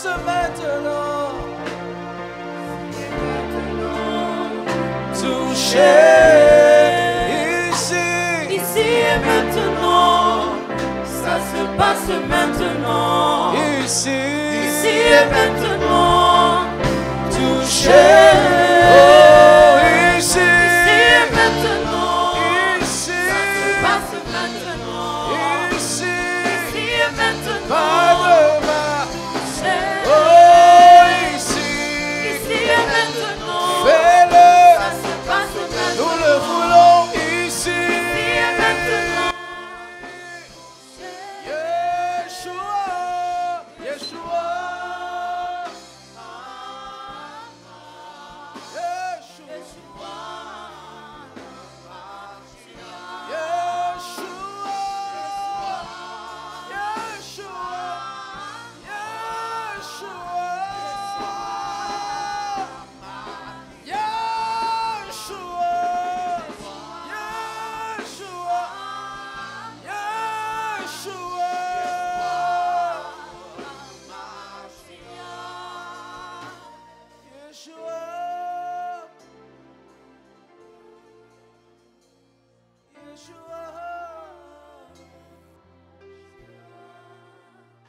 passe maintenant. Toucher Ici et maintenant, ça se passe maintenant. ici Et maintenant, toucher. Oh, ici et maintenant, ici ça se passe maintenant. ici Et maintenant, pas de mal. Oh, ici et maintenant, fais-le. ça se passe maintenant. Nous le voulons ici. Et maintenant, Yeshua, Yeshua, Yeshua,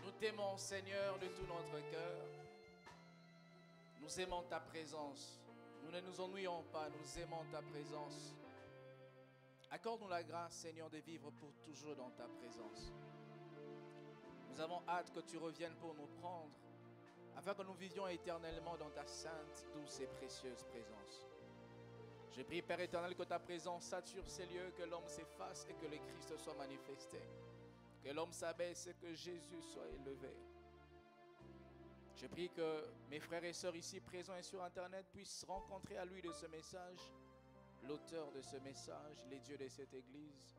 Nous t'aimons, Seigneur, de tout notre cœur. Nous aimons ta présence. Nous ne nous ennuyons pas, nous aimons ta présence. Accorde-nous la grâce, Seigneur, de vivre pour toujours dans ta présence. Nous avons hâte que tu reviennes pour nous prendre, afin que nous vivions éternellement dans ta sainte, douce et précieuse présence. Je prie, Père éternel, que ta présence sature ces lieux, que l'homme s'efface et que le Christ soit manifesté. Que l'homme s'abaisse et que Jésus soit élevé. Je prie que mes frères et sœurs ici présents et sur Internet puissent rencontrer à lui de ce message l'auteur de ce message, les dieux de cette église,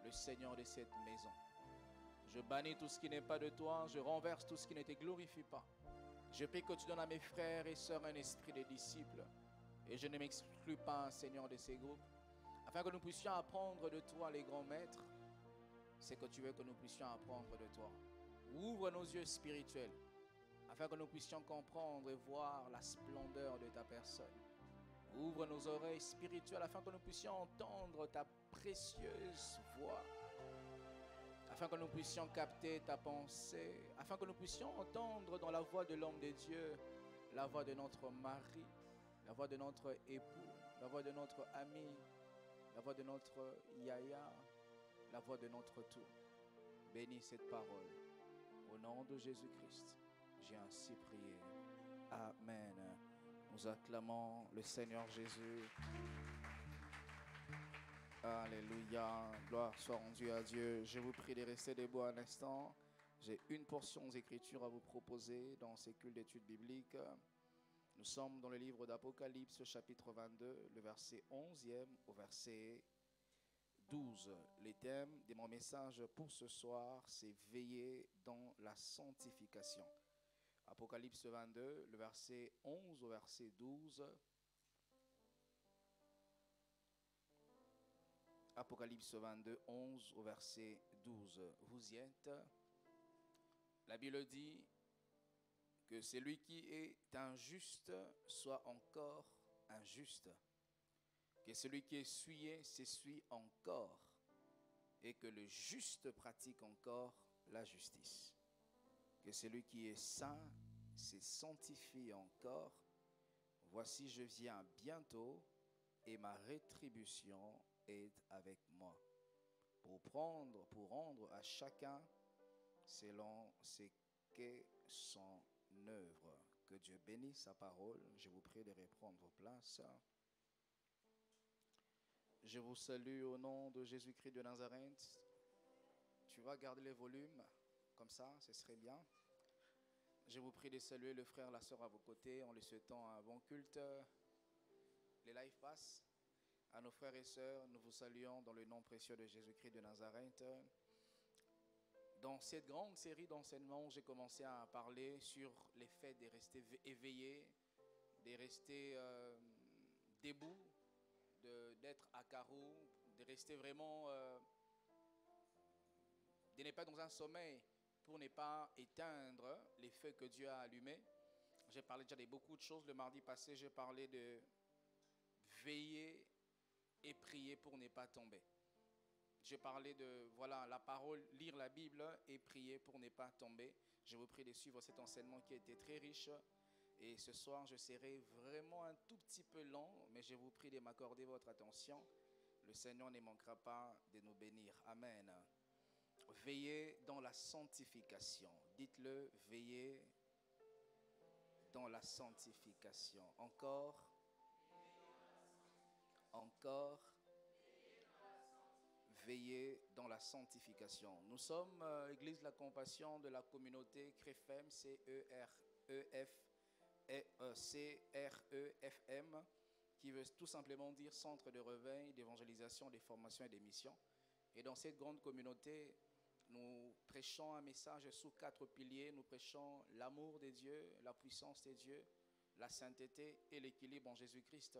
le Seigneur de cette maison. Je bannis tout ce qui n'est pas de toi, je renverse tout ce qui ne te glorifie pas. Je prie que tu donnes à mes frères et sœurs un esprit de disciples. Et je ne m'exclus pas, Seigneur, de ces groupes, afin que nous puissions apprendre de toi, les grands maîtres, ce que tu veux que nous puissions apprendre de toi. Ouvre nos yeux spirituels, afin que nous puissions comprendre et voir la splendeur de ta personne. Ouvre nos oreilles spirituelles, afin que nous puissions entendre ta précieuse voix, afin que nous puissions capter ta pensée, afin que nous puissions entendre dans la voix de l'homme de Dieu, la voix de notre mari, la voix de notre époux, la voix de notre ami, la voix de notre yaya, la voix de notre tout. Bénis cette parole. Au nom de Jésus-Christ, j'ai ainsi prié. Amen. Nous acclamons le Seigneur Jésus. Alléluia. Gloire soit rendue à Dieu. Je vous prie de rester debout un instant. J'ai une portion d'écriture à vous proposer dans ces cultes d'études bibliques. Nous sommes dans le livre d'Apocalypse, chapitre 22, le verset 11e au verset 12. Le thème de mon message pour ce soir, c'est veiller dans la sanctification. Apocalypse 22, le verset 11 au verset 12. Apocalypse 22, 11 au verset 12. Vous y êtes. La Bible dit que celui qui est injuste soit encore injuste, que celui qui est souillé s'essuie encore, et que le juste pratique encore la justice, que celui qui est saint se sanctifie encore. Voici, je viens bientôt, et ma rétribution est avec moi, pour rendre à chacun selon ce qu'est son œuvre. Que Dieu bénisse sa parole. Je vous prie de reprendre vos places. Je vous salue au nom de Jésus-Christ de Nazareth. Tu vas garder les volumes comme ça, ce serait bien. Je vous prie de saluer le frère, la sœur à vos côtés en lui souhaitant un bon culte. Les lives passent. À nos frères et sœurs, nous vous saluons dans le nom précieux de Jésus-Christ de Nazareth. Dans cette grande série d'enseignements, j'ai commencé à parler sur les faits de rester éveillé, de rester debout, d'être à carreau, de rester vraiment, de ne pas dans un sommeil, pour ne pas éteindre les feux que Dieu a allumés. J'ai parlé déjà de beaucoup de choses. Le mardi passé, j'ai parlé de veiller et prier pour ne pas tomber. J'ai parlé de, voilà, la parole, lire la Bible et prier pour ne pas tomber. Je vous prie de suivre cet enseignement qui a été très riche. Et ce soir, je serai vraiment un tout petit peu long, mais je vous prie de m'accorder votre attention. Le Seigneur ne manquera pas de nous bénir. Amen. Veillez dans la sanctification. Dites-le, veillez dans la sanctification. Encore. Veillez dans la sanctification. Nous sommes Église de la Compassion de la communauté CREFM, CREFM, qui veut tout simplement dire Centre de réveil, d'évangélisation, de formation et de mission. Et dans cette grande communauté, nous prêchons un message sous 4 piliers. Nous prêchons l'amour de Dieu, la puissance de Dieu, la sainteté et l'équilibre en Jésus-Christ.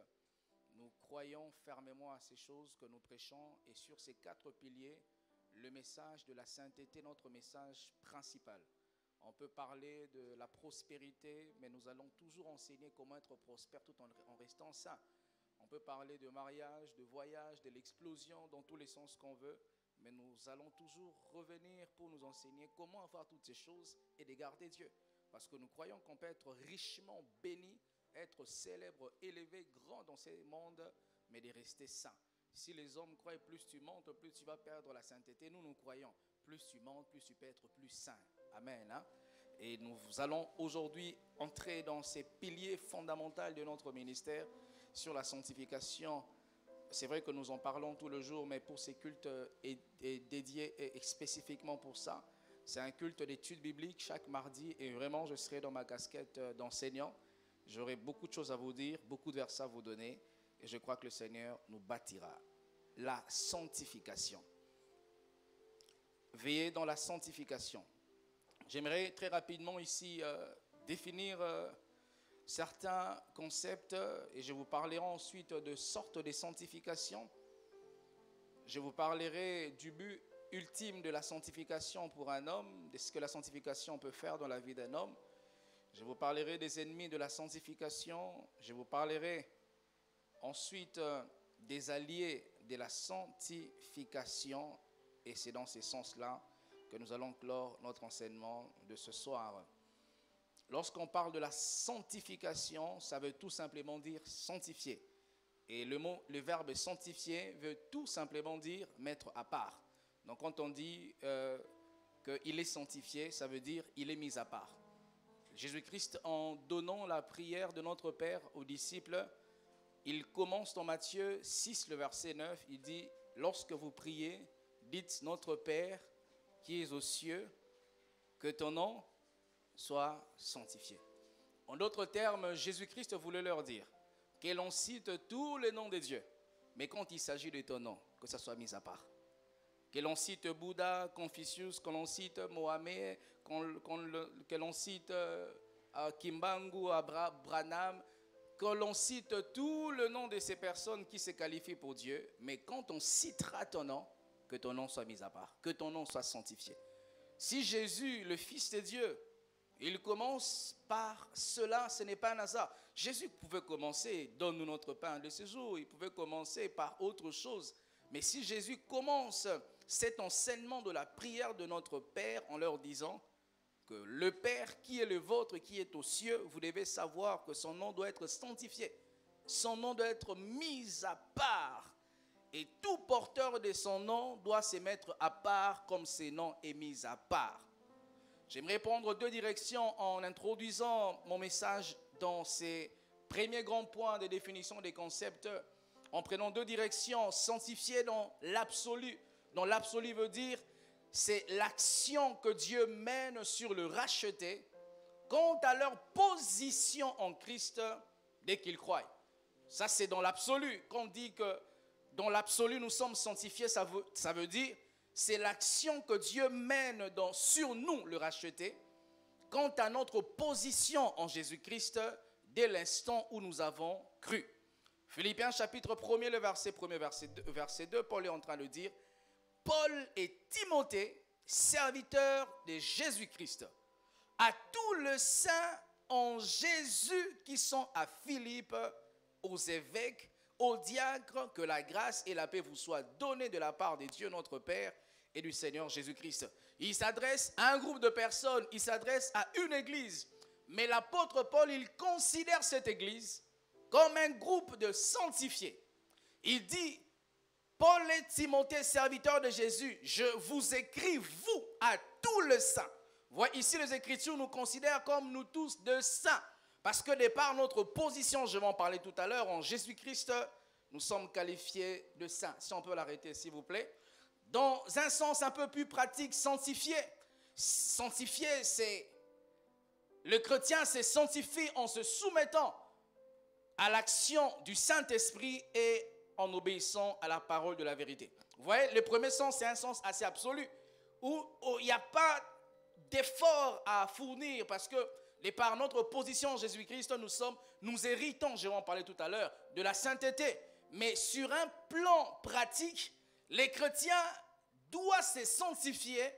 Nous croyons fermement à ces choses que nous prêchons, et sur ces 4 piliers, le message de la sainteté est notre message principal. On peut parler de la prospérité, mais nous allons toujours enseigner comment être prospère tout en restant sain. On peut parler de mariage, de voyage, de l'explosion dans tous les sens qu'on veut, mais nous allons toujours revenir pour nous enseigner comment avoir toutes ces choses et de garder Dieu. Parce que nous croyons qu'on peut être richement béni, être célèbre, élevé, grand dans ce monde, mais de rester saint. Si les hommes croient plus tu montes, plus tu vas perdre la sainteté. Nous croyons, plus tu montes, plus tu peux être plus saint. Amen. Hein? Et nous allons aujourd'hui entrer dans ces piliers fondamentaux de notre ministère sur la sanctification. C'est vrai que nous en parlons tout le jour, mais pour ces cultes est dédié spécifiquement pour ça. C'est un culte d'études bibliques chaque mardi, et vraiment je serai dans ma casquette d'enseignant. J'aurai beaucoup de choses à vous dire, beaucoup de versets à vous donner, et je crois que le Seigneur nous bâtira. La sanctification. Veillez dans la sanctification. J'aimerais très rapidement ici définir certains concepts, et je vous parlerai ensuite de sortes de sanctification. Je vous parlerai du but ultime de la sanctification pour un homme, de ce que la sanctification peut faire dans la vie d'un homme. Je vous parlerai des ennemis de la sanctification. Je vous parlerai ensuite des alliés de la sanctification. Et c'est dans ce sens-là que nous allons clore notre enseignement de ce soir. Lorsqu'on parle de la sanctification, ça veut tout simplement dire sanctifier. Et le verbe sanctifier veut tout simplement dire mettre à part. Donc quand on dit qu'il est sanctifié, ça veut dire il est mis à part. Jésus-Christ, en donnant la prière de notre Père aux disciples, il commence dans Matthieu 6, le verset 9, il dit « Lorsque vous priez, dites notre Père qui est aux cieux, que ton nom soit sanctifié. » En d'autres termes, Jésus-Christ voulait leur dire que l'on cite tous les noms de Dieu, mais quand il s'agit de ton nom, que ça soit mis à part. Que l'on cite Bouddha, Confucius, que l'on cite Mohamed, que l'on cite Kimbangu, Branham, que l'on cite tout le nom de ces personnes qui se qualifient pour Dieu, mais quand on citera ton nom, que ton nom soit mis à part, que ton nom soit sanctifié. Si Jésus, le Fils de Dieu, il commence par cela, ce n'est pas un hasard. Jésus pouvait commencer, donne-nous notre pain de ce jour, il pouvait commencer par autre chose. Mais si Jésus commence cet enseignement de la prière de notre Père en leur disant que le Père qui est le vôtre, qui est aux cieux, vous devez savoir que son nom doit être sanctifié. Son nom doit être mis à part. Et tout porteur de son nom doit se mettre à part comme ce nom est mis à part. J'aimerais prendre 2 directions en introduisant mon message dans ces premiers grands points de définition des concepts. En prenant 2 directions, sanctifier dans l'absolu. Dans l'absolu veut dire, c'est l'action que Dieu mène sur le racheté quant à leur position en Christ dès qu'ils croient. Ça, c'est dans l'absolu. Quand on dit que dans l'absolu, nous sommes sanctifiés, ça veut dire, c'est l'action que Dieu mène sur nous, le racheté, quant à notre position en Jésus-Christ dès l'instant où nous avons cru. Philippiens chapitre 1er, le verset 2, Paul est en train de dire, Paul et Timothée, serviteur de Jésus-Christ, à tous les saints en Jésus qui sont à Philippe, aux évêques, aux diacres, que la grâce et la paix vous soient données de la part de Dieu notre Père et du Seigneur Jésus-Christ. Il s'adresse à un groupe de personnes, il s'adresse à une église. Mais l'apôtre Paul, il considère cette église comme un groupe de sanctifiés. Il dit, Paul et Timothée, serviteurs de Jésus, je vous écris, vous, à tous les saints. Voyez, ici, les Écritures nous considèrent comme nous tous de saints. Parce que de par notre position, je vais en parler tout à l'heure, en Jésus-Christ, nous sommes qualifiés de saints. Si on peut l'arrêter, s'il vous plaît. Dans un sens un peu plus pratique, sanctifié. Sanctifié, c'est... Le chrétien se sanctifie en se soumettant à l'action du Saint-Esprit et en obéissant à la parole de la vérité. Vous voyez, le premier sens, c'est un sens assez absolu, où il n'y a pas d'effort à fournir, parce que par notre position en Jésus-Christ, nous héritons, je vais en parler tout à l'heure, de la sainteté. Mais sur un plan pratique, les chrétiens doivent se sanctifier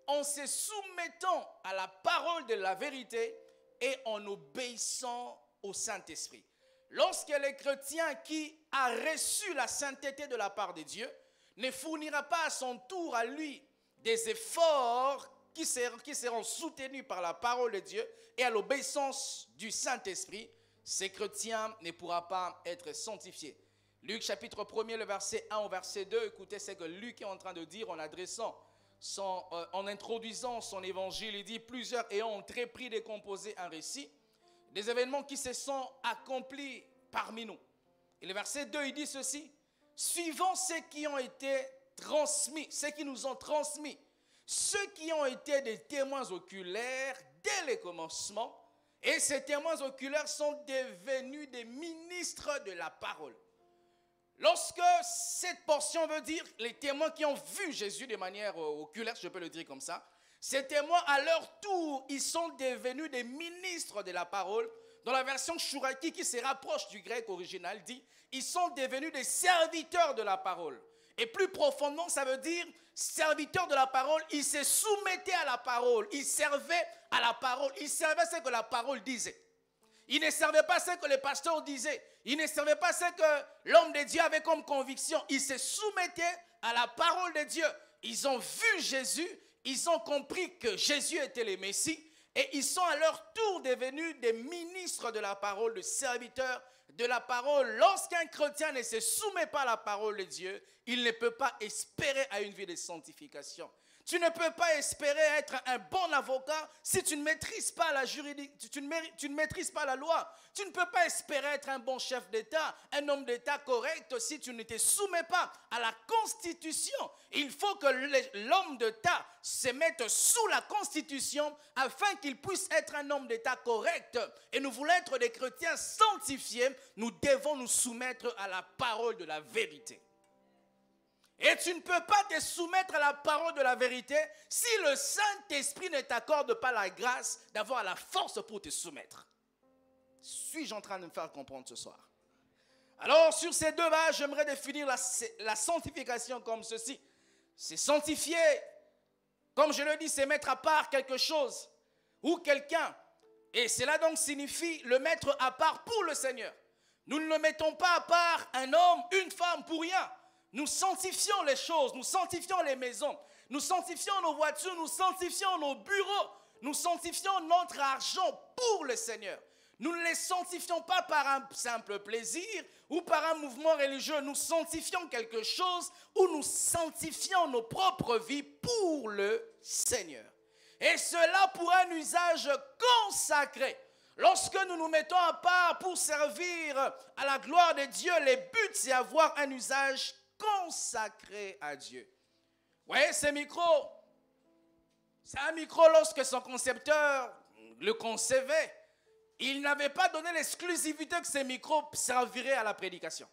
en se soumettant à la parole de la vérité et en obéissant au Saint-Esprit. Lorsque le chrétien qui a reçu la sainteté de la part de Dieu ne fournira pas à son tour à lui des efforts qui seront soutenus par la parole de Dieu et à l'obéissance du Saint-Esprit, ce chrétien ne pourra pas être sanctifié. Luc chapitre 1er, le verset 1 au verset 2, écoutez ce que Luc est en train de dire en adressant, en introduisant son évangile. Il dit, plusieurs ayant entrepris de composer un récit des événements qui se sont accomplis parmi nous. Et le verset 2, il dit ceci, suivant ceux qui ont été transmis, ceux qui nous ont transmis, ceux qui ont été des témoins oculaires dès le commencement, et ces témoins oculaires sont devenus des ministres de la parole. Lorsque cette portion veut dire les témoins qui ont vu Jésus de manière oculaire, je peux le dire comme ça, ces témoins à leur tour, ils sont devenus des ministres de la parole. Dans la version Chouraki qui se rapproche du grec original, dit, ils sont devenus des serviteurs de la parole. Et plus profondément, ça veut dire serviteurs de la parole, ils se soumettaient à la parole, ils servaient à la parole, ils servaient ce que la parole disait. Ils ne servaient pas ce que le pasteur disait, ils ne servaient pas ce que l'homme de Dieu avait comme conviction, ils se soumettaient à la parole de Dieu. Ils ont vu Jésus, ils ont compris que Jésus était le Messie et ils sont à leur tour devenus des ministres de la parole, des serviteurs de la parole. Lorsqu'un chrétien ne se soumet pas à la parole de Dieu, il ne peut pas espérer à une vie de sanctification. Tu ne peux pas espérer être un bon avocat si tu ne maîtrises pas la juridiction, tu ne maîtrises pas la loi. Tu ne peux pas espérer être un bon chef d'État, un homme d'État correct si tu ne te soumets pas à la Constitution. Il faut que l'homme d'État se mette sous la Constitution afin qu'il puisse être un homme d'État correct. Et nous voulons être des chrétiens sanctifiés, nous devons nous soumettre à la parole de la vérité. Et tu ne peux pas te soumettre à la parole de la vérité si le Saint-Esprit ne t'accorde pas la grâce d'avoir la force pour te soumettre. Suis-je en train de me faire comprendre ce soir? Alors, sur ces deux bases, j'aimerais définir la sanctification comme ceci. C'est sanctifier, comme je le dis, c'est mettre à part quelque chose ou quelqu'un. Et cela donc signifie le mettre à part pour le Seigneur. Nous ne mettons pas à part un homme, une femme pour rien. Nous sanctifions les choses, nous sanctifions les maisons, nous sanctifions nos voitures, nous sanctifions nos bureaux, nous sanctifions notre argent pour le Seigneur. Nous ne les sanctifions pas par un simple plaisir ou par un mouvement religieux. Nous sanctifions quelque chose ou nous sanctifions nos propres vies pour le Seigneur. Et cela pour un usage consacré. Lorsque nous nous mettons à part pour servir à la gloire de Dieu, le but c'est avoir un usage consacré à Dieu. Vous voyez, ce micro, c'est un micro lorsque son concepteur le concevait, il n'avait pas donné l'exclusivité que ces micros serviraient à la prédication.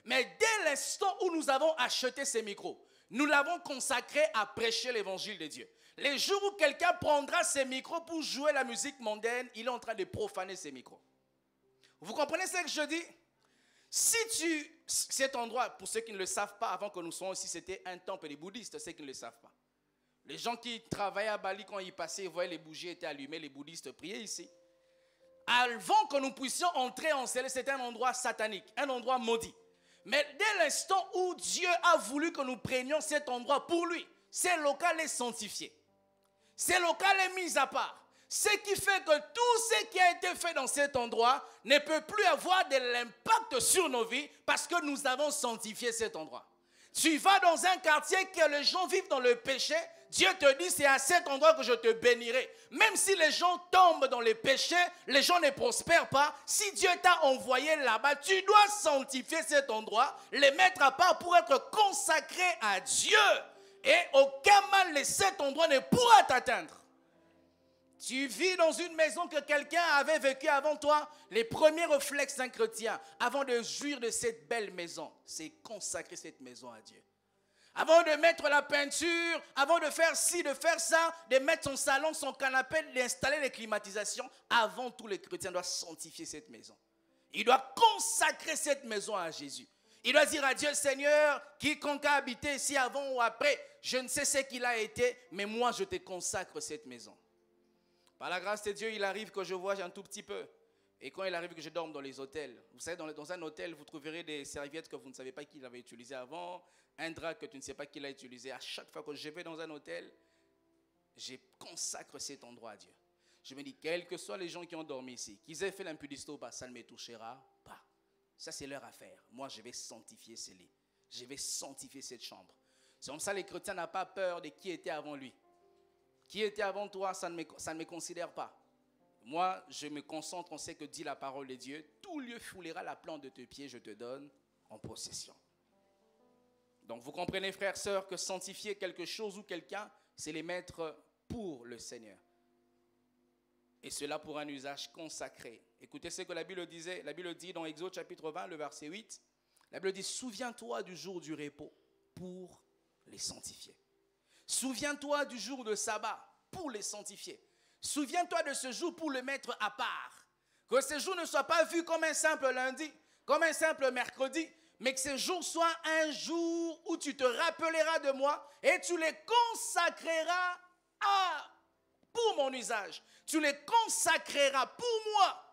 Mais dès l'instant où nous avons acheté ces micros, nous l'avons consacré à prêcher l'évangile de Dieu. Les jours où quelqu'un prendra ces micros pour jouer la musique mondaine, il est en train de profaner ces micros. Vous comprenez ce que je dis? Cet endroit, pour ceux qui ne le savent pas, avant que nous soyons ici, c'était un temple des bouddhistes, ceux qui ne le savent pas. Les gens qui travaillaient à Bali, quand ils passaient, ils voyaient les bougies étaient allumées, les bouddhistes priaient ici. Avant que nous puissions entrer en Céleste, c'était un endroit satanique, un endroit maudit. Mais dès l'instant où Dieu a voulu que nous prenions cet endroit pour lui, ce local est sanctifié. Ce local est mis à part. Ce qui fait que tout ce qui a été fait dans cet endroit ne peut plus avoir de l'impact sur nos vies parce que nous avons sanctifié cet endroit. Tu vas dans un quartier que les gens vivent dans le péché, Dieu te dit c'est à cet endroit que je te bénirai. Même si les gens tombent dans les péchés, les gens ne prospèrent pas. Si Dieu t'a envoyé là-bas, tu dois sanctifier cet endroit, les mettre à part pour être consacré à Dieu. Et aucun mal de cet endroit ne pourra t'atteindre. Tu vis dans une maison que quelqu'un avait vécu avant toi. Les premiers réflexes d'un chrétien, avant de jouir de cette belle maison, c'est consacrer cette maison à Dieu. Avant de mettre la peinture, avant de faire ci, de faire ça, de mettre son salon, son canapé, d'installer les climatisations, avant tout, les chrétiens doivent sanctifier cette maison. Il doit consacrer cette maison à Jésus. Il doit dire à Dieu, Seigneur, quiconque a habité ici avant ou après, je ne sais ce qu'il a été, mais moi je te consacre cette maison. Par la grâce de Dieu, il arrive que je voyage un tout petit peu. Et quand il arrive que je dorme dans les hôtels, vous savez, dans un hôtel, vous trouverez des serviettes que vous ne savez pas qui l'avait utilisé avant, un drap que tu ne sais pas qui l'a utilisé. À chaque fois que je vais dans un hôtel, je consacre cet endroit à Dieu. Je me dis, quels que soient les gens qui ont dormi ici, qu'ils aient fait l'impudicité ou pas, ça ne me touchera pas. Ça, c'est leur affaire. Moi, je vais sanctifier ces lits. Je vais sanctifier cette chambre. C'est comme ça que les chrétiens n'ont pas peur de qui était avant lui. Qui était avant toi, ça ne me considère pas. Moi, je me concentre en ce que dit la parole de Dieu. Tout lieu foulera la plante de tes pieds, je te donne en possession. Donc, vous comprenez, frères, sœurs, que sanctifier quelque chose ou quelqu'un, c'est les mettre pour le Seigneur. Et cela pour un usage consacré. Écoutez ce que la Bible disait. La Bible dit dans Exode chapitre 20, le verset 8. La Bible dit, souviens-toi du jour du repos pour les sanctifier. Souviens-toi du jour de sabbat pour les sanctifier. Souviens-toi de ce jour pour le mettre à part. Que ce jour ne soit pas vu comme un simple lundi, comme un simple mercredi, mais que ce jour soit un jour où tu te rappelleras de moi et tu les consacreras pour mon usage. Tu les consacreras pour moi.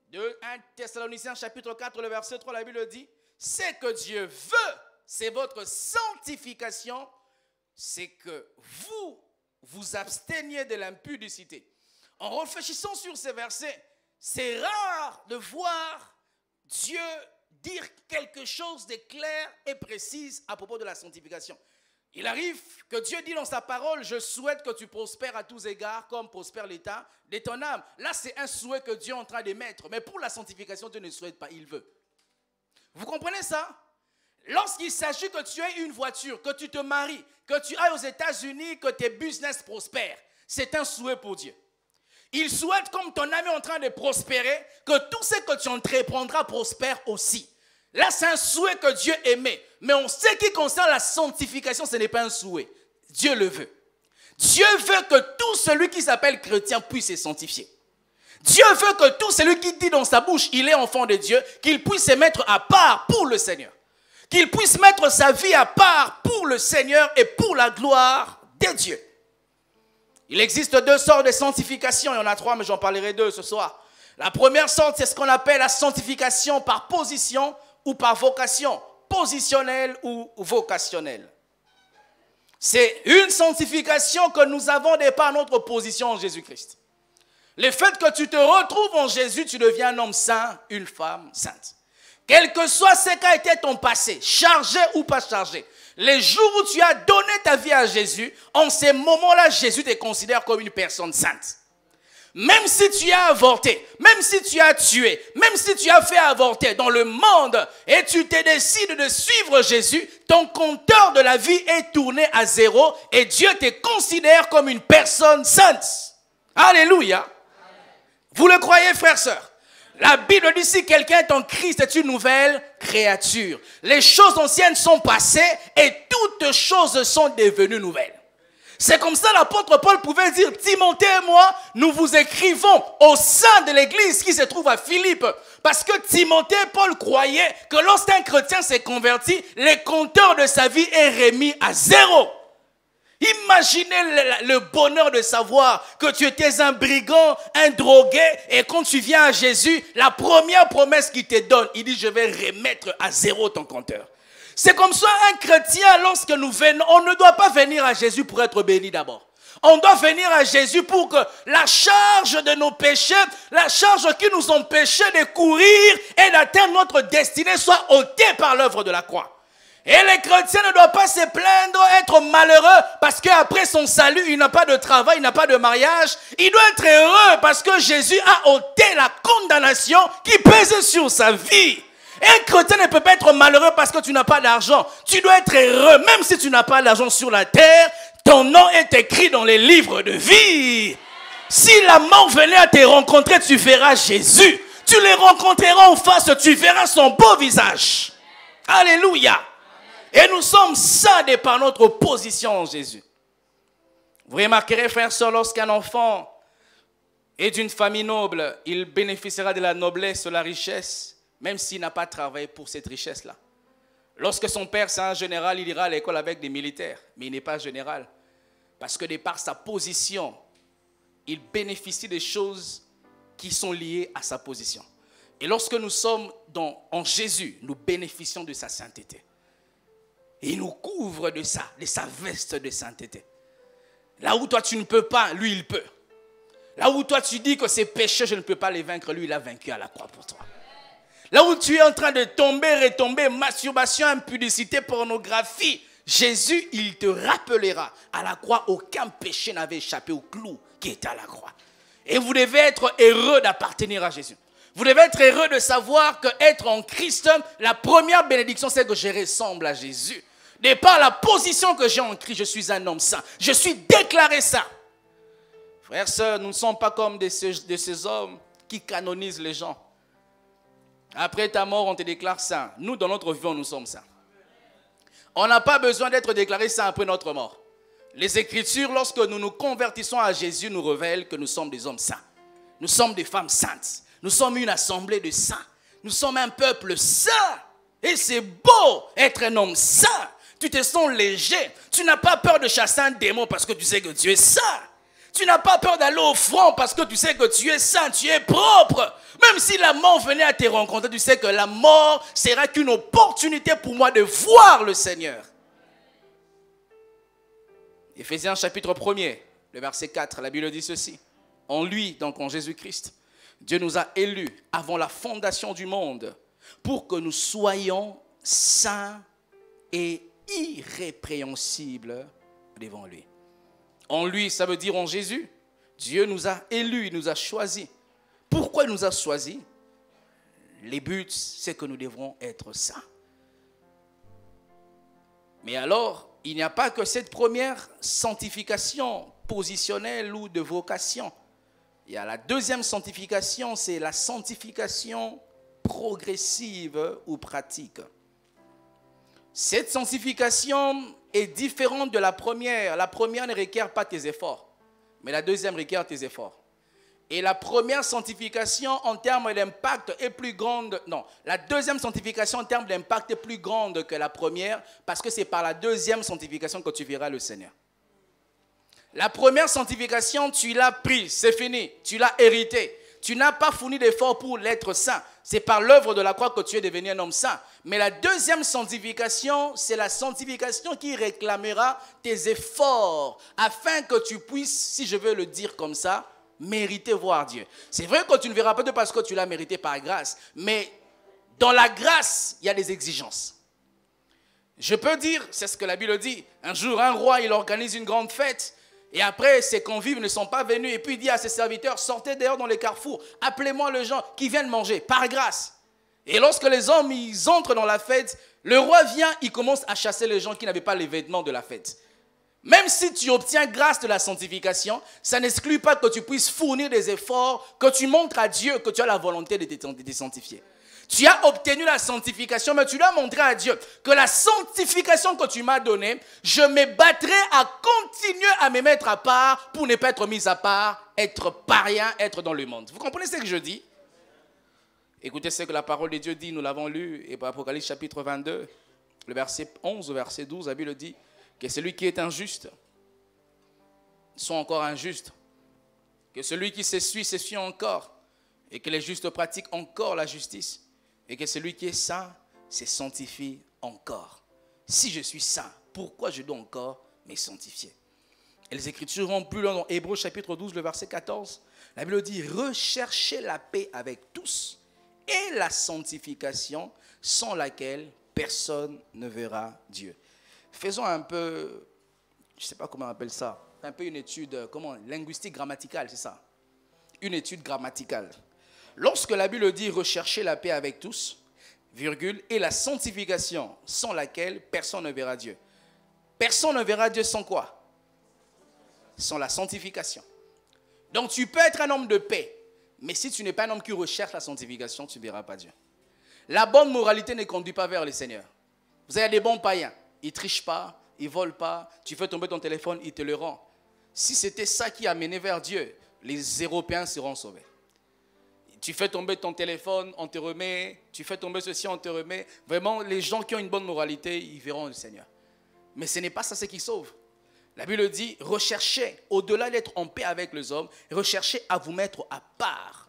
De 1 Thessaloniciens chapitre 4, le verset 3, la Bible dit, c'est que Dieu veut, c'est votre sanctification, c'est que vous vous absteniez de l'impudicité. En réfléchissant sur ces versets, c'est rare de voir Dieu dire quelque chose de clair et précis à propos de la sanctification. Il arrive que Dieu dit dans sa parole, je souhaite que tu prospères à tous égards comme prospère l'état de ton âme. Là, c'est un souhait que Dieu est en train d'émettre. Mais pour la sanctification, Dieu ne souhaite pas, il veut. Vous comprenez ça? Lorsqu'il s'agit que tu aies une voiture, que tu te maries, que tu ailles aux États-Unis, que tes business prospèrent, c'est un souhait pour Dieu. Il souhaite, comme ton âme est en train de prospérer, que tout ce que tu entreprendras prospère aussi. Là, c'est un souhait que Dieu aimait. Mais en ce qui concerne la sanctification, ce n'est pas un souhait. Dieu le veut. Dieu veut que tout celui qui s'appelle chrétien puisse se sanctifier. Dieu veut que tout celui qui dit dans sa bouche, il est enfant de Dieu, qu'il puisse se mettre à part pour le Seigneur. Qu'il puisse mettre sa vie à part pour le Seigneur et pour la gloire de Dieu. Il existe deux sortes de sanctification. Il y en a trois, mais j'en parlerai deux ce soir. La première sorte, c'est ce qu'on appelle la sanctification par position ou par vocation. Positionnelle ou vocationnelle. C'est une sanctification que nous avons de par notre position en Jésus-Christ. Le fait que tu te retrouves en Jésus, tu deviens un homme saint, une femme sainte. Quel que soit ce qu'a été ton passé, chargé ou pas chargé, les jours où tu as donné ta vie à Jésus, en ces moments-là, Jésus te considère comme une personne sainte. Même si tu as avorté, même si tu as tué, même si tu as fait avorter dans le monde et tu te décides de suivre Jésus, ton compteur de la vie est tourné à zéro et Dieu te considère comme une personne sainte. Alléluia. Vous le croyez, frères, sœurs? La Bible dit si quelqu'un est en Christ, c'est une nouvelle créature. Les choses anciennes sont passées et toutes choses sont devenues nouvelles. C'est comme ça l'apôtre Paul pouvait dire, Timothée et moi, nous vous écrivons au sein de l'église qui se trouve à Philippe. Parce que Timothée et Paul croyaient que lorsqu'un chrétien s'est converti, le compteur de sa vie est remis à zéro. Imaginez le bonheur de savoir que tu étais un brigand, un drogué, et quand tu viens à Jésus, la première promesse qu'il te donne, il dit, je vais remettre à zéro ton compteur. C'est comme ça un chrétien, lorsque nous venons, on ne doit pas venir à Jésus pour être béni d'abord. On doit venir à Jésus pour que la charge de nos péchés, la charge qui nous empêchait de courir et d'atteindre notre destinée soit ôtée par l'œuvre de la croix. Et les chrétiens ne doivent pas se plaindre, être malheureux parce qu'après son salut, il n'a pas de travail, il n'a pas de mariage. Il doit être heureux parce que Jésus a ôté la condamnation qui pesait sur sa vie. Et un chrétien ne peut pas être malheureux parce que tu n'as pas d'argent. Tu dois être heureux, même si tu n'as pas d'argent sur la terre, ton nom est écrit dans les livres de vie. Si la mort venait à te rencontrer, tu verras Jésus. Tu le rencontreras en face, tu verras son beau visage. Alléluia. Et nous sommes saints de par notre position en Jésus. Vous remarquerez, frères et sœurs, lorsqu'un enfant est d'une famille noble, il bénéficiera de la noblesse, de la richesse, même s'il n'a pas travaillé pour cette richesse-là. Lorsque son père, c'est un général, il ira à l'école avec des militaires, mais il n'est pas général. Parce que de par sa position, il bénéficie des choses qui sont liées à sa position. Et lorsque nous sommes en Jésus, nous bénéficions de sa sainteté. Et il nous couvre de sa veste de sainteté. Là où toi tu ne peux pas, lui il peut. Là où toi tu dis que ces péchés, je ne peux pas les vaincre, lui il a vaincu à la croix pour toi. Là où tu es en train de tomber, retomber, masturbation, impudicité, pornographie, Jésus, il te rappellera. À la croix, aucun péché n'avait échappé au clou qui était à la croix. Et vous devez être heureux d'appartenir à Jésus. Vous devez être heureux de savoir qu'être en Christ, la première bénédiction, c'est que je ressemble à Jésus. De par la position que j'ai en Christ, je suis un homme saint. Je suis déclaré saint. Frères, sœurs, nous ne sommes pas comme de ces hommes qui canonisent les gens. Après ta mort, on te déclare saint. Nous, dans notre vie, nous sommes saints. On n'a pas besoin d'être déclaré saint après notre mort. Les Écritures, lorsque nous nous convertissons à Jésus, nous révèlent que nous sommes des hommes saints. Nous sommes des femmes saintes. Nous sommes une assemblée de saints. Nous sommes un peuple saint. Et c'est beau être un homme saint. Tu te sens léger. Tu n'as pas peur de chasser un démon parce que tu sais que tu es saint. Tu n'as pas peur d'aller au front parce que tu sais que tu es saint, tu es propre. Même si la mort venait à te rencontrer, tu sais que la mort sera qu'une opportunité pour moi de voir le Seigneur. Éphésiens chapitre 1er, le verset 4, la Bible dit ceci. En lui, donc en Jésus-Christ, Dieu nous a élus avant la fondation du monde pour que nous soyons saints et irrépréhensibles devant lui. En lui, ça veut dire en Jésus. Dieu nous a élus, il nous a choisis. Pourquoi il nous a choisis? Les buts, c'est que nous devrons être saints. Mais alors, il n'y a pas que cette première sanctification positionnelle ou de vocation. Il y a la deuxième sanctification, c'est la sanctification progressive ou pratique. Cette sanctification est différente de la première. La première ne requiert pas tes efforts, mais la deuxième requiert tes efforts. Et la première sanctification en termes d'impact est plus grande. Non, la deuxième sanctification en termes d'impact est plus grande que la première parce que c'est par la deuxième sanctification que tu verras le Seigneur. La première sanctification, tu l'as pris, c'est fini, tu l'as hérité. Tu n'as pas fourni d'efforts pour l'être saint. C'est par l'œuvre de la croix que tu es devenu un homme saint. Mais la deuxième sanctification, c'est la sanctification qui réclamera tes efforts afin que tu puisses, si je veux le dire comme ça, mériter voir Dieu. C'est vrai que tu ne verras pas Dieu parce que tu l'as mérité par grâce. Mais dans la grâce, il y a des exigences. Je peux dire, c'est ce que la Bible dit, un jour un roi, il organise une grande fête. Et après, ses convives ne sont pas venus. Et puis il dit à ses serviteurs, sortez dehors dans les carrefours. Appelez-moi les gens qui viennent manger, par grâce. Et lorsque les hommes, ils entrent dans la fête, le roi vient, il commence à chasser les gens qui n'avaient pas les vêtements de la fête. Même si tu obtiens grâce de la sanctification, ça n'exclut pas que tu puisses fournir des efforts, que tu montres à Dieu que tu as la volonté de te sanctifier. Tu as obtenu la sanctification, mais tu dois montrer à Dieu que la sanctification que tu m'as donnée, je me battrai à continuer à me mettre à part pour ne pas être mis à part, être païen, être dans le monde. Vous comprenez ce que je dis? Écoutez ce que la parole de Dieu dit, nous l'avons lu, et par Apocalypse chapitre 22, le verset 11 au verset 12, la Bible dit que celui qui est injuste sont encore injustes, que celui qui s'essuie encore, et que les justes pratiquent encore la justice, et que celui qui est saint se sanctifie encore. Si je suis saint, pourquoi je dois encore me sanctifier? Et les Écritures vont plus loin dans Hébreux chapitre 12, le verset 14. La Bible dit, recherchez la paix avec tous et la sanctification sans laquelle personne ne verra Dieu. Faisons un peu, je ne sais pas comment on appelle ça, un peu une étude, linguistique grammaticale, c'est ça. Une étude grammaticale. Lorsque la Bible dit recherchez la paix avec tous, virgule, et la sanctification sans laquelle personne ne verra Dieu. Personne ne verra Dieu sans quoi? Sans la sanctification. Donc tu peux être un homme de paix, mais si tu n'es pas un homme qui recherche la sanctification, tu ne verras pas Dieu. La bonne moralité ne conduit pas vers le Seigneur. Vous avez des bons païens, ils ne trichent pas, ils ne volent pas, tu fais tomber ton téléphone, ils te le rendent. Si c'était ça qui a mené vers Dieu, les Européens seront sauvés. Tu fais tomber ton téléphone, on te remet, tu fais tomber ceci, on te remet. Vraiment, les gens qui ont une bonne moralité, ils verront le Seigneur. Mais ce n'est pas ça ce qui sauve. La Bible dit, recherchez, au-delà d'être en paix avec les hommes, recherchez à vous mettre à part.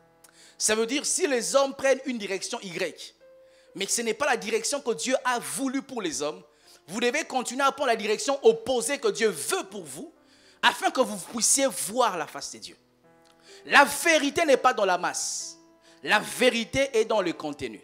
Ça veut dire, si les hommes prennent une direction Y, mais que ce n'est pas la direction que Dieu a voulu pour les hommes, vous devez continuer à prendre la direction opposée que Dieu veut pour vous, afin que vous puissiez voir la face de Dieu. La vérité n'est pas dans la masse. La vérité est dans le contenu.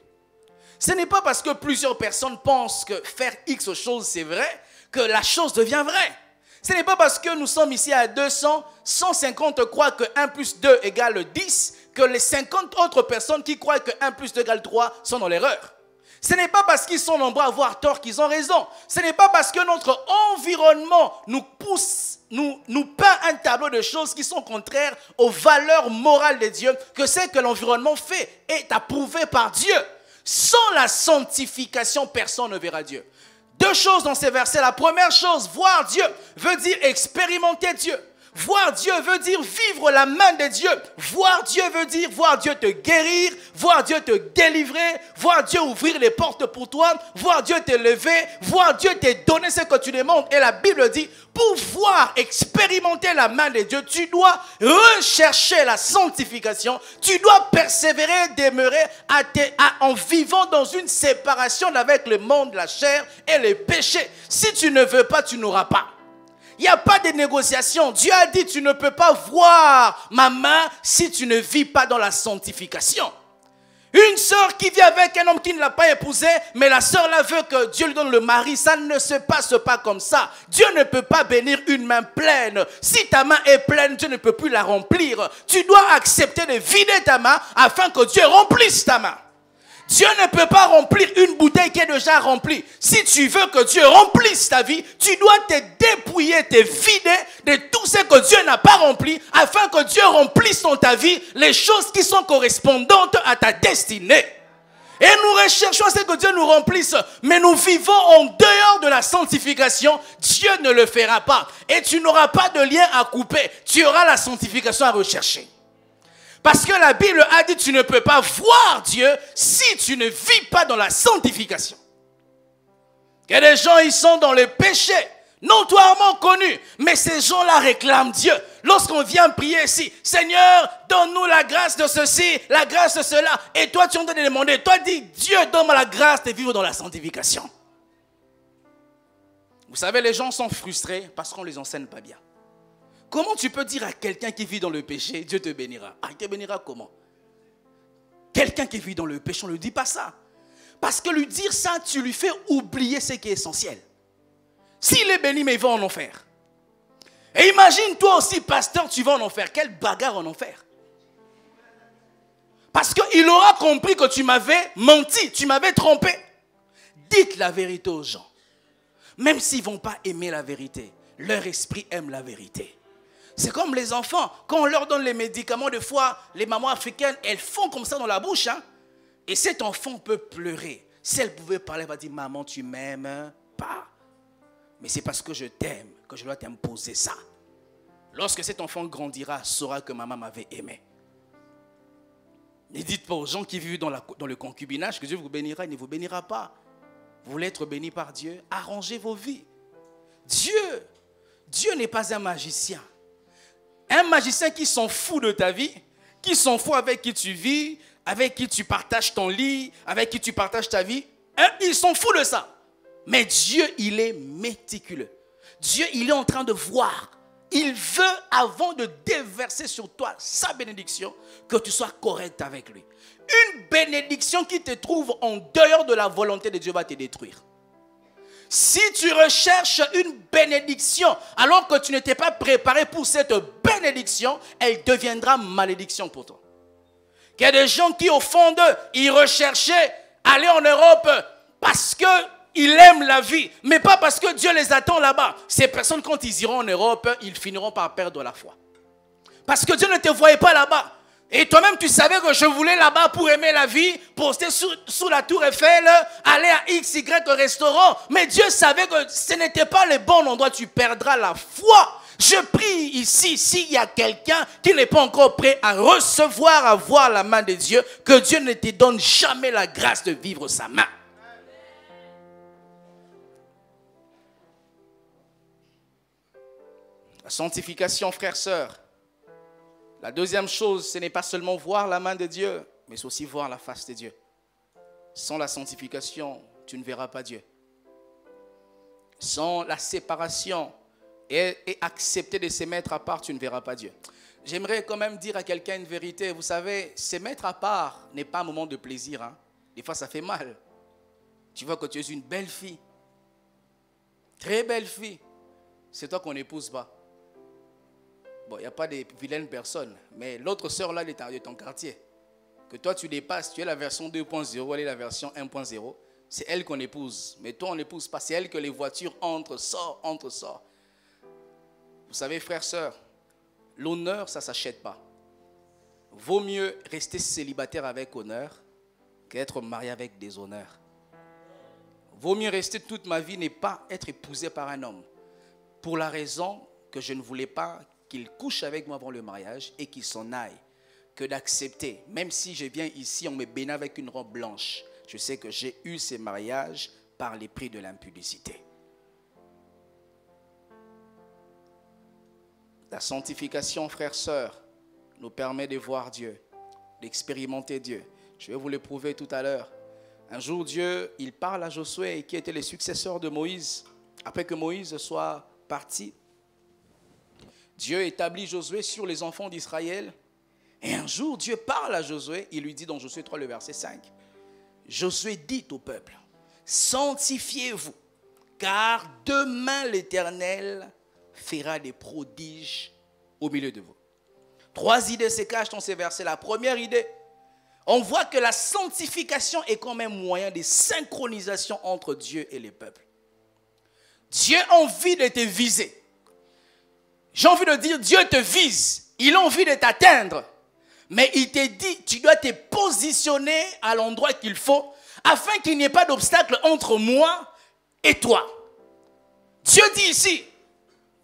Ce n'est pas parce que plusieurs personnes pensent que faire X chose c'est vrai, que la chose devient vraie. Ce n'est pas parce que nous sommes ici à 200, 150 croient que 1 plus 2 égale 10, que les 50 autres personnes qui croient que 1 plus 2 égale 3 sont dans l'erreur. Ce n'est pas parce qu'ils sont nombreux à avoir tort qu'ils ont raison. Ce n'est pas parce que notre environnement nous pousse, nous peint un tableau de choses qui sont contraires aux valeurs morales de Dieu que ce que l'environnement fait est approuvé par Dieu. Sans la sanctification, personne ne verra Dieu. Deux choses dans ces versets. La première chose, voir Dieu veut dire expérimenter Dieu. Voir Dieu veut dire vivre la main de Dieu. Voir Dieu veut dire voir Dieu te guérir, voir Dieu te délivrer, voir Dieu ouvrir les portes pour toi, voir Dieu te lever, voir Dieu te donner ce que tu demandes. Et la Bible dit, pour voir, expérimenter la main de Dieu, tu dois rechercher la sanctification, tu dois persévérer, demeurer en vivant dans une séparation avec le monde, la chair et les péchés. Si tu ne veux pas, tu n'auras pas. Il n'y a pas de négociation. Dieu a dit, tu ne peux pas voir ma main si tu ne vis pas dans la sanctification. Une sœur qui vit avec un homme qui ne l'a pas épousé, mais la sœur là veut que Dieu lui donne le mari, ça ne se passe pas comme ça. Dieu ne peut pas bénir une main pleine. Si ta main est pleine, Dieu ne peut plus la remplir. Tu dois accepter de vider ta main afin que Dieu remplisse ta main. Dieu ne peut pas remplir une bouteille qui est déjà remplie. Si tu veux que Dieu remplisse ta vie, tu dois te dépouiller, te vider de tout ce que Dieu n'a pas rempli, afin que Dieu remplisse dans ta vie les choses qui sont correspondantes à ta destinée. Et nous recherchons ce que Dieu nous remplisse, mais nous vivons en dehors de la sanctification. Dieu ne le fera pas. Et tu n'auras pas de lien à couper. Tu auras la sanctification à rechercher. Parce que la Bible a dit, tu ne peux pas voir Dieu si tu ne vis pas dans la sanctification. Il y a des gens, ils sont dans le péché, notoirement connus, mais ces gens-là réclament Dieu. Lorsqu'on vient prier ici, Seigneur, donne-nous la grâce de ceci, la grâce de cela. Et toi, tu es en train de demander, toi, dis, Dieu, donne-moi la grâce de vivre dans la sanctification. Vous savez, les gens sont frustrés parce qu'on ne les enseigne pas bien. Comment tu peux dire à quelqu'un qui vit dans le péché, Dieu te bénira? Ah, il te bénira comment? Quelqu'un qui vit dans le péché, on ne lui dit pas ça. Parce que lui dire ça, tu lui fais oublier ce qui est essentiel. S'il est béni, mais il va en enfer. Et imagine toi aussi, pasteur, tu vas en enfer. Quelle bagarre en enfer. Parce qu'il aura compris que tu m'avais menti, tu m'avais trompé. Dites la vérité aux gens. Même s'ils ne vont pas aimer la vérité, leur esprit aime la vérité. C'est comme les enfants, quand on leur donne les médicaments, des fois, les mamans africaines, elles font comme ça dans la bouche. Hein? Et cet enfant peut pleurer. Si elle pouvait parler, elle va dire, maman, tu m'aimes pas. Mais c'est parce que je t'aime que je dois t'imposer ça. Lorsque cet enfant grandira, saura que maman m'avait aimé. Ne dites pas aux gens qui vivent dans le concubinage que Dieu vous bénira, il ne vous bénira pas. Vous voulez être béni par Dieu, arrangez vos vies. Dieu n'est pas un magicien. Un magicien qui s'en fout de ta vie, qui s'en fout avec qui tu vis, avec qui tu partages ton lit, avec qui tu partages ta vie, il s'en fout de ça. Mais Dieu, il est méticuleux. Dieu, il est en train de voir. Il veut, avant de déverser sur toi sa bénédiction, que tu sois correct avec lui. Une bénédiction qui te trouve en dehors de la volonté de Dieu va te détruire. Si tu recherches une bénédiction alors que tu n'étais pas préparé pour cette bénédiction, elle deviendra malédiction pour toi. Il y a des gens qui, au fond d'eux, ils recherchaient aller en Europe parce qu'ils aiment la vie, mais pas parce que Dieu les attend là-bas. Ces personnes, quand ils iront en Europe, ils finiront par perdre la foi. Parce que Dieu ne te voyait pas là-bas. Et toi-même, tu savais que je voulais là-bas pour aimer la vie, poster sous la tour Eiffel, aller à XY au restaurant. Mais Dieu savait que ce n'était pas le bon endroit, tu perdras la foi. Je prie ici, s'il y a quelqu'un qui n'est pas encore prêt à recevoir, à voir la main de Dieu, que Dieu ne te donne jamais la grâce de vivre sa main. La sanctification, frères, sœurs. La deuxième chose, ce n'est pas seulement voir la main de Dieu, mais c'est aussi voir la face de Dieu. Sans la sanctification, tu ne verras pas Dieu. Sans la séparation et accepter de se mettre à part, tu ne verras pas Dieu. J'aimerais quand même dire à quelqu'un une vérité. Vous savez, se mettre à part n'est pas un moment de plaisir. Hein. Des fois, ça fait mal. Tu vois que tu es une belle fille. Très belle fille. C'est toi qu'on n'épouse pas. Bon, il n'y a pas de vilaines personnes, mais l'autre sœur là de ton quartier, que toi tu dépasses, tu es la version 2.0, elle est la version 1.0, c'est elle qu'on épouse. Mais toi on n'épouse pas, c'est elle que les voitures entrent, sortent. Vous savez, frères, sœurs, l'honneur, ça ne s'achète pas. Vaut mieux rester célibataire avec honneur qu'être marié avec déshonneur. Vaut mieux rester toute ma vie, ne pas être épousé par un homme. Pour la raison que je ne voulais pas qu'il couche avec moi avant le mariage et qu'il s'en aille, que d'accepter, même si je viens ici, on me bénit avec une robe blanche. Je sais que j'ai eu ces mariages par les prix de l'impudicité. La sanctification, frères, sœurs, nous permet de voir Dieu, d'expérimenter Dieu. Je vais vous le prouver tout à l'heure. Un jour, Dieu, il parle à Josué, qui était le successeur de Moïse. Après que Moïse soit parti, Dieu établit Josué sur les enfants d'Israël. Et un jour, Dieu parle à Josué. Il lui dit dans Josué 3, le verset 5. Josué dit au peuple, sanctifiez-vous, car demain l'Éternel fera des prodiges au milieu de vous. 3 idées se cachent dans ces versets. La première idée, on voit que la sanctification est quand même moyen de synchronisation entre Dieu et les peuples. Dieu a envie de te viser. J'ai envie de dire, Dieu te vise. Il a envie de t'atteindre. Mais il te dit, tu dois te positionner à l'endroit qu'il faut afin qu'il n'y ait pas d'obstacle entre moi et toi. Dieu dit ici,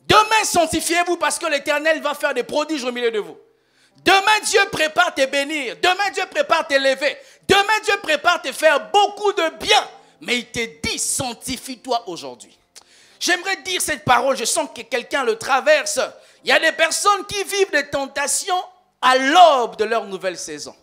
demain sanctifiez-vous parce que l'Éternel va faire des prodiges au milieu de vous. Demain Dieu prépare te bénir. Demain Dieu prépare t'élever. Demain Dieu prépare te faire beaucoup de bien. Mais il te dit, sanctifie-toi aujourd'hui. J'aimerais dire cette parole, je sens que quelqu'un le traverse. Il y a des personnes qui vivent des tentations à l'aube de leur nouvelle saison.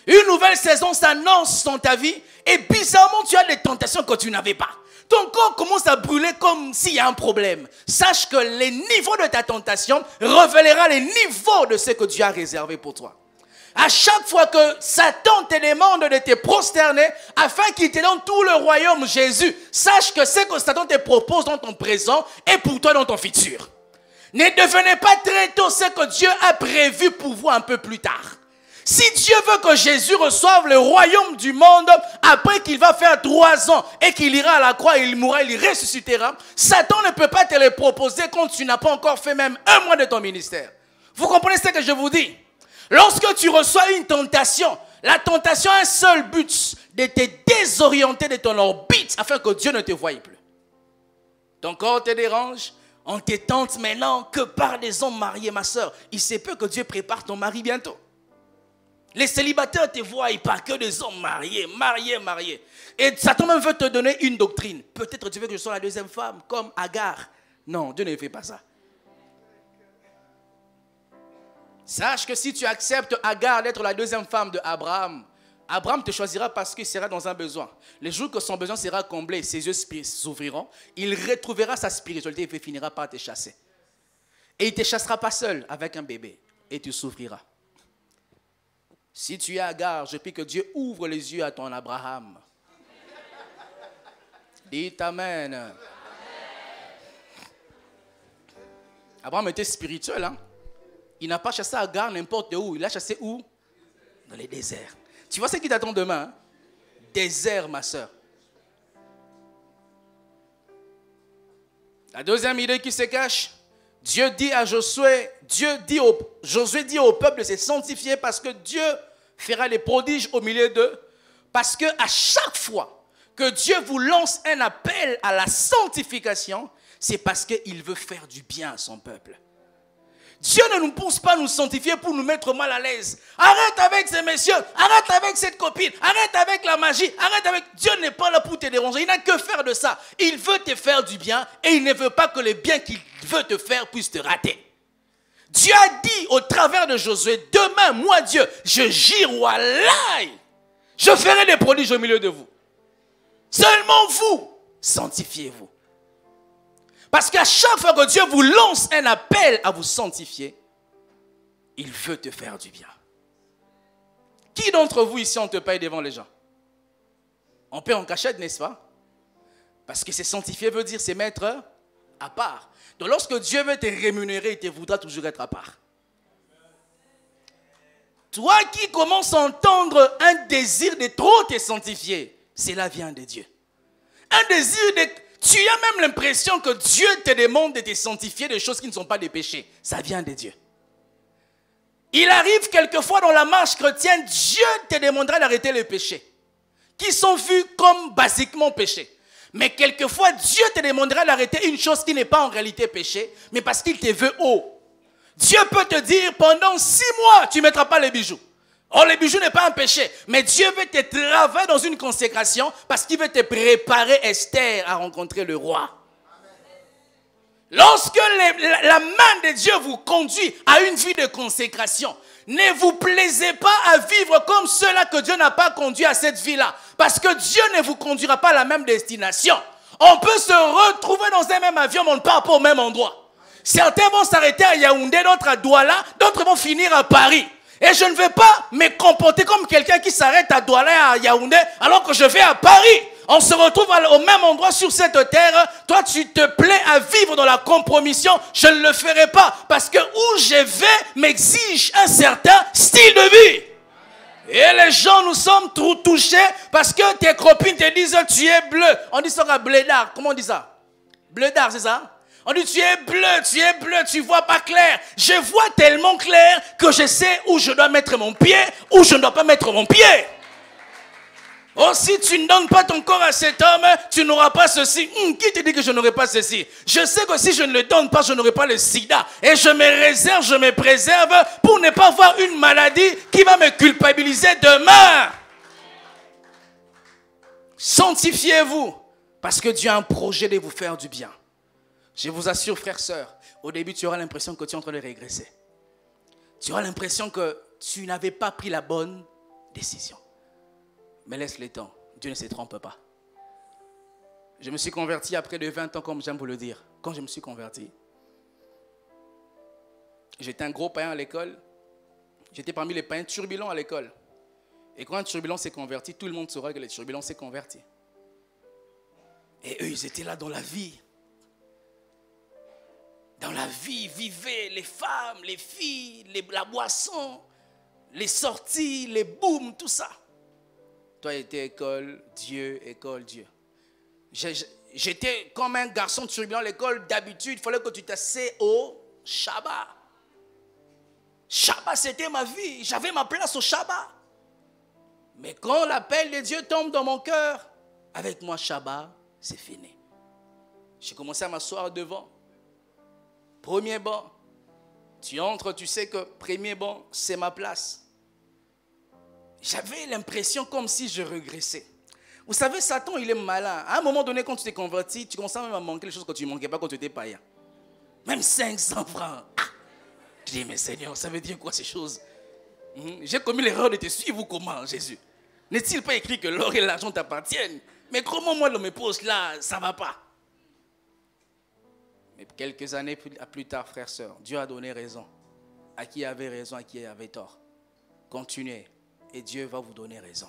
Une nouvelle saison s'annonce dans ta vie et bizarrement tu as des tentations que tu n'avais pas. Ton corps commence à brûler comme s'il y a un problème. Sache que les niveaux de ta tentation révélera les niveaux de ce que Dieu a réservé pour toi. À chaque fois que Satan te demande de te prosterner afin qu'il te donne tout le royaume Jésus, sache que ce que Satan te propose dans ton présent est pour toi dans ton futur. Ne devenez pas très tôt ce que Dieu a prévu pour vous un peu plus tard. Si Dieu veut que Jésus reçoive le royaume du monde après qu'il va faire 3 ans et qu'il ira à la croix, il mourra, il ressuscitera, Satan ne peut pas te le proposer quand tu n'as pas encore fait même 1 mois de ton ministère. Vous comprenez ce que je vous dis? Lorsque tu reçois une tentation, la tentation a un seul but, de te désorienter de ton orbite afin que Dieu ne te voie plus. Ton corps te dérange, on te tente maintenant que par des hommes mariés, ma soeur. Il se peut que Dieu prépare ton mari bientôt. Les célibataires ne te voient pas que des hommes mariés. Et Satan même veut te donner une doctrine. Peut-être tu veux que je sois la 2e femme, comme Agar. Non, Dieu ne fait pas ça. Sache que si tu acceptes Agar d'être la deuxième femme de Abraham, Abraham te choisira parce qu'il sera dans un besoin. Le jour que son besoin sera comblé, ses yeux s'ouvriront, il retrouvera sa spiritualité et finira par te chasser. Et il ne te chassera pas seul avec un bébé et tu souffriras. Si tu es Agar, je prie que Dieu ouvre les yeux à ton Abraham. Dites Amen. Abraham était spirituel. Hein? Il n'a pas chassé Agar n'importe où. Il l'a chassé où? Dans les déserts. Tu vois ce qui t'attend demain? Hein? Désert, ma soeur. La deuxième idée qui se cache, Josué dit au peuple de se sanctifier parce que Dieu fera des prodiges au milieu d'eux. Parce qu'à chaque fois que Dieu vous lance un appel à la sanctification, c'est parce qu'il veut faire du bien à son peuple. Dieu ne nous pousse pas à nous sanctifier pour nous mettre mal à l'aise. Arrête avec ces messieurs, arrête avec cette copine, arrête avec la magie, arrête avec... Dieu n'est pas là pour te déranger, il n'a que faire de ça. Il veut te faire du bien et il ne veut pas que le bien qu'il veut te faire puisse te rater. Dieu a dit au travers de Josué, demain, moi Dieu, je giroualaï, je ferai des prodiges au milieu de vous. Seulement vous, sanctifiez-vous. Parce qu'à chaque fois que Dieu vous lance un appel à vous sanctifier, il veut te faire du bien. Qui d'entre vous ici on te paye devant les gens? On paie en cachette, n'est-ce pas? Parce que se sanctifier veut dire se mettre à part. Donc lorsque Dieu veut te rémunérer, il te voudra toujours être à part. Toi qui commences à entendre un désir de trop te sanctifier, cela vient de Dieu. Un désir de... Tu as même l'impression que Dieu te demande de te sanctifier des choses qui ne sont pas des péchés. Ça vient de Dieu. Il arrive quelquefois dans la marche chrétienne, Dieu te demandera d'arrêter les péchés, qui sont vus comme basiquement péchés. Mais quelquefois, Dieu te demandera d'arrêter une chose qui n'est pas en réalité péché, mais parce qu'il te veut haut. Dieu peut te dire, pendant 6 mois, tu ne mettras pas les bijoux. Or, les bijoux n'est pas un péché, mais Dieu veut te travailler dans une consécration parce qu'il veut te préparer, Esther, à rencontrer le roi. Lorsque la main de Dieu vous conduit à une vie de consécration, ne vous plaisez pas à vivre comme ceux-là que Dieu n'a pas conduit à cette vie-là. Parce que Dieu ne vous conduira pas à la même destination. On peut se retrouver dans un même avion, mais on ne part pas au même endroit. Certains vont s'arrêter à Yaoundé, d'autres à Douala, d'autres vont finir à Paris. Et je ne vais pas me comporter comme quelqu'un qui s'arrête à Douala et à Yaoundé alors que je vais à Paris. On se retrouve au même endroit sur cette terre. Toi, tu te plais à vivre dans la compromission. Je ne le ferai pas parce que où je vais m'exige un certain style de vie. Et les gens, nous sommes trop touchés parce que tes copines te disent tu es bleu. On dit ça blédard. Comment on dit ça? Blédard, c'est ça? On dit tu es bleu, tu vois pas clair. Je vois tellement clair que je sais où je dois mettre mon pied, où je ne dois pas mettre mon pied. Oh, si tu ne donnes pas ton corps à cet homme, tu n'auras pas ceci. Qui te dit que je n'aurai pas ceci? Je sais que si je ne le donne pas, je n'aurai pas le sida. Et je me réserve, je me préserve pour ne pas avoir une maladie qui va me culpabiliser demain. Sanctifiez-vous parce que Dieu a un projet de vous faire du bien. Je vous assure, frères, sœurs, au début, tu auras l'impression que tu es en train de régresser. Tu auras l'impression que tu n'avais pas pris la bonne décision. Mais laisse le temps. Dieu ne se trompe pas. Je me suis converti après de 20 ans, comme j'aime vous le dire. Quand je me suis converti, j'étais un gros païen à l'école. J'étais parmi les païens turbulents à l'école. Et quand un turbulent s'est converti, tout le monde saura que le turbulent s'est converti. Et eux, ils étaient là dans la vie. Dans la vie, vivaient les femmes, les filles, la boisson, les sorties, les booms, tout ça. Toi, étais école, Dieu, école, Dieu. J'étais comme un garçon turbulent à l'école. D'habitude, il fallait que tu t'assais au Shabbat. Shabbat, c'était ma vie. J'avais ma place au Shabbat. Mais quand l'appel de Dieu tombe dans mon cœur, avec moi, Shabbat, c'est fini. J'ai commencé à m'asseoir devant. Premier banc. Tu entres, tu sais que premier banc, c'est ma place. J'avais l'impression comme si je régressais. Vous savez, Satan, il est malin. À un moment donné, quand tu t'es converti, tu commences même à manquer les choses que tu ne manquais pas quand tu étais païen. Même 500 francs. Ah, Je dis, mais Seigneur, ça veut dire quoi ces choses? J'ai commis l'erreur de te suivre ou comment, Jésus? N'est-il pas écrit que l'or et l'argent t'appartiennent? Mais comment moi, dans mes poches, là, ça ne va pas? Mais quelques années plus tard, frères, sœurs, Dieu a donné raison. À qui avait raison, à qui avait tort. Continuez et Dieu va vous donner raison.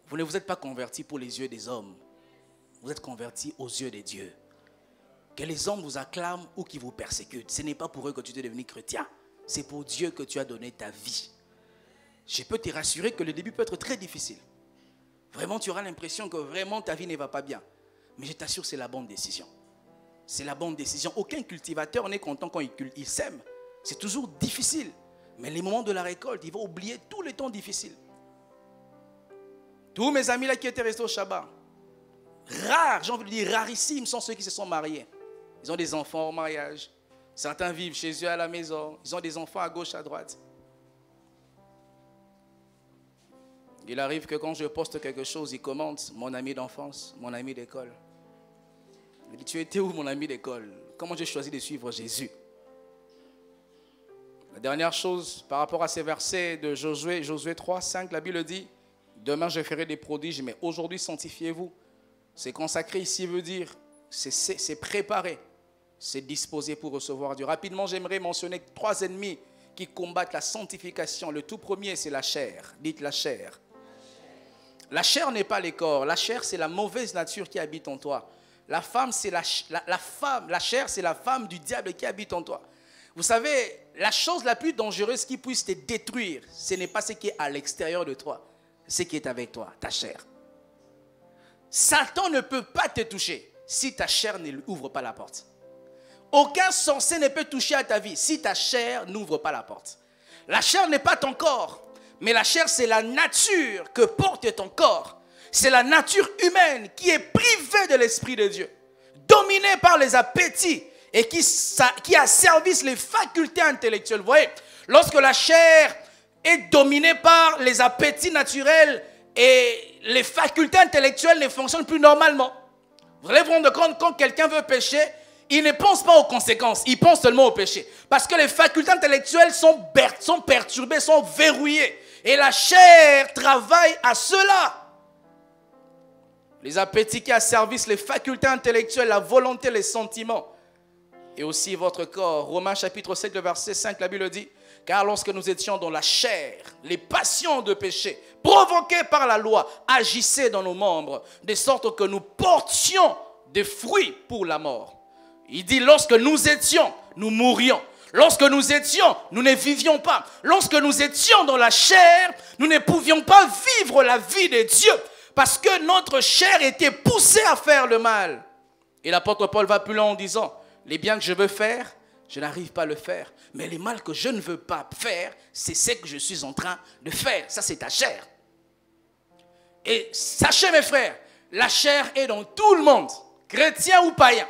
Vous ne vous êtes pas convertis pour les yeux des hommes. Vous êtes convertis aux yeux de Dieu. Que les hommes vous acclament ou qu'ils vous persécutent, ce n'est pas pour eux que tu es devenu chrétien. C'est pour Dieu que tu as donné ta vie. Je peux te rassurer que le début peut être très difficile. Vraiment, tu auras l'impression que vraiment ta vie ne va pas bien. Mais je t'assure, c'est la bonne décision. C'est la bonne décision. Aucun cultivateur n'est content quand il sème. C'est toujours difficile. Mais les moments de la récolte, il va oublier tous les temps difficiles. Tous mes amis là qui étaient restés au Shabbat, rares, j'ai envie de dire rarissimes, sont ceux qui se sont mariés. Ils ont des enfants au mariage. Certains vivent chez eux à la maison. Ils ont des enfants à gauche, à droite. Il arrive que quand je poste quelque chose, ils commentent, mon ami d'enfance, mon ami d'école. Il dit, tu étais où mon ami d'école? Comment j'ai choisi de suivre Jésus? La dernière chose, par rapport à ces versets de Josué 3, 5, la Bible dit, demain je ferai des prodiges, mais aujourd'hui sanctifiez-vous. C'est consacré ici veut dire, c'est préparé, c'est disposé pour recevoir Dieu. Rapidement, j'aimerais mentionner 3 ennemis qui combattent la sanctification. Le tout premier, c'est la chair. Dites la chair. La chair n'est pas les corps. La chair, c'est la mauvaise nature qui habite en toi. La femme, c'est la chair, c'est la femme du diable qui habite en toi. Vous savez, la chose la plus dangereuse qui puisse te détruire, ce n'est pas ce qui est à l'extérieur de toi, ce qui est avec toi, ta chair. Satan ne peut pas te toucher si ta chair ne lui ouvre pas la porte. Aucun sorcier ne peut toucher à ta vie si ta chair n'ouvre pas la porte. La chair n'est pas ton corps, mais la chair c'est la nature que porte ton corps. C'est la nature humaine qui est privée de l'Esprit de Dieu, dominée par les appétits et qui asservissent les facultés intellectuelles. Vous voyez, lorsque la chair est dominée par les appétits naturels et les facultés intellectuelles ne fonctionnent plus normalement. Vous allez vous rendre compte, quand quelqu'un veut pécher, il ne pense pas aux conséquences, il pense seulement au péché. Parce que les facultés intellectuelles sont perturbées, sont verrouillées. Et la chair travaille à cela. Les appétits qui asservissent les facultés intellectuelles, la volonté, les sentiments. Et aussi votre corps. Romains chapitre 7, verset 5, la Bible dit, car lorsque nous étions dans la chair, les passions de péché, provoquées par la loi, agissaient dans nos membres, de sorte que nous portions des fruits pour la mort. Il dit, lorsque nous étions, nous mourions. Lorsque nous étions, nous ne vivions pas. Lorsque nous étions dans la chair, nous ne pouvions pas vivre la vie de Dieu. Parce que notre chair était poussée à faire le mal. Et l'apôtre Paul va plus loin en disant, les biens que je veux faire, je n'arrive pas à le faire. Mais les mal que je ne veux pas faire, c'est ce que je suis en train de faire. Ça, c'est ta chair. Et sachez, mes frères, la chair est dans tout le monde, chrétien ou païen,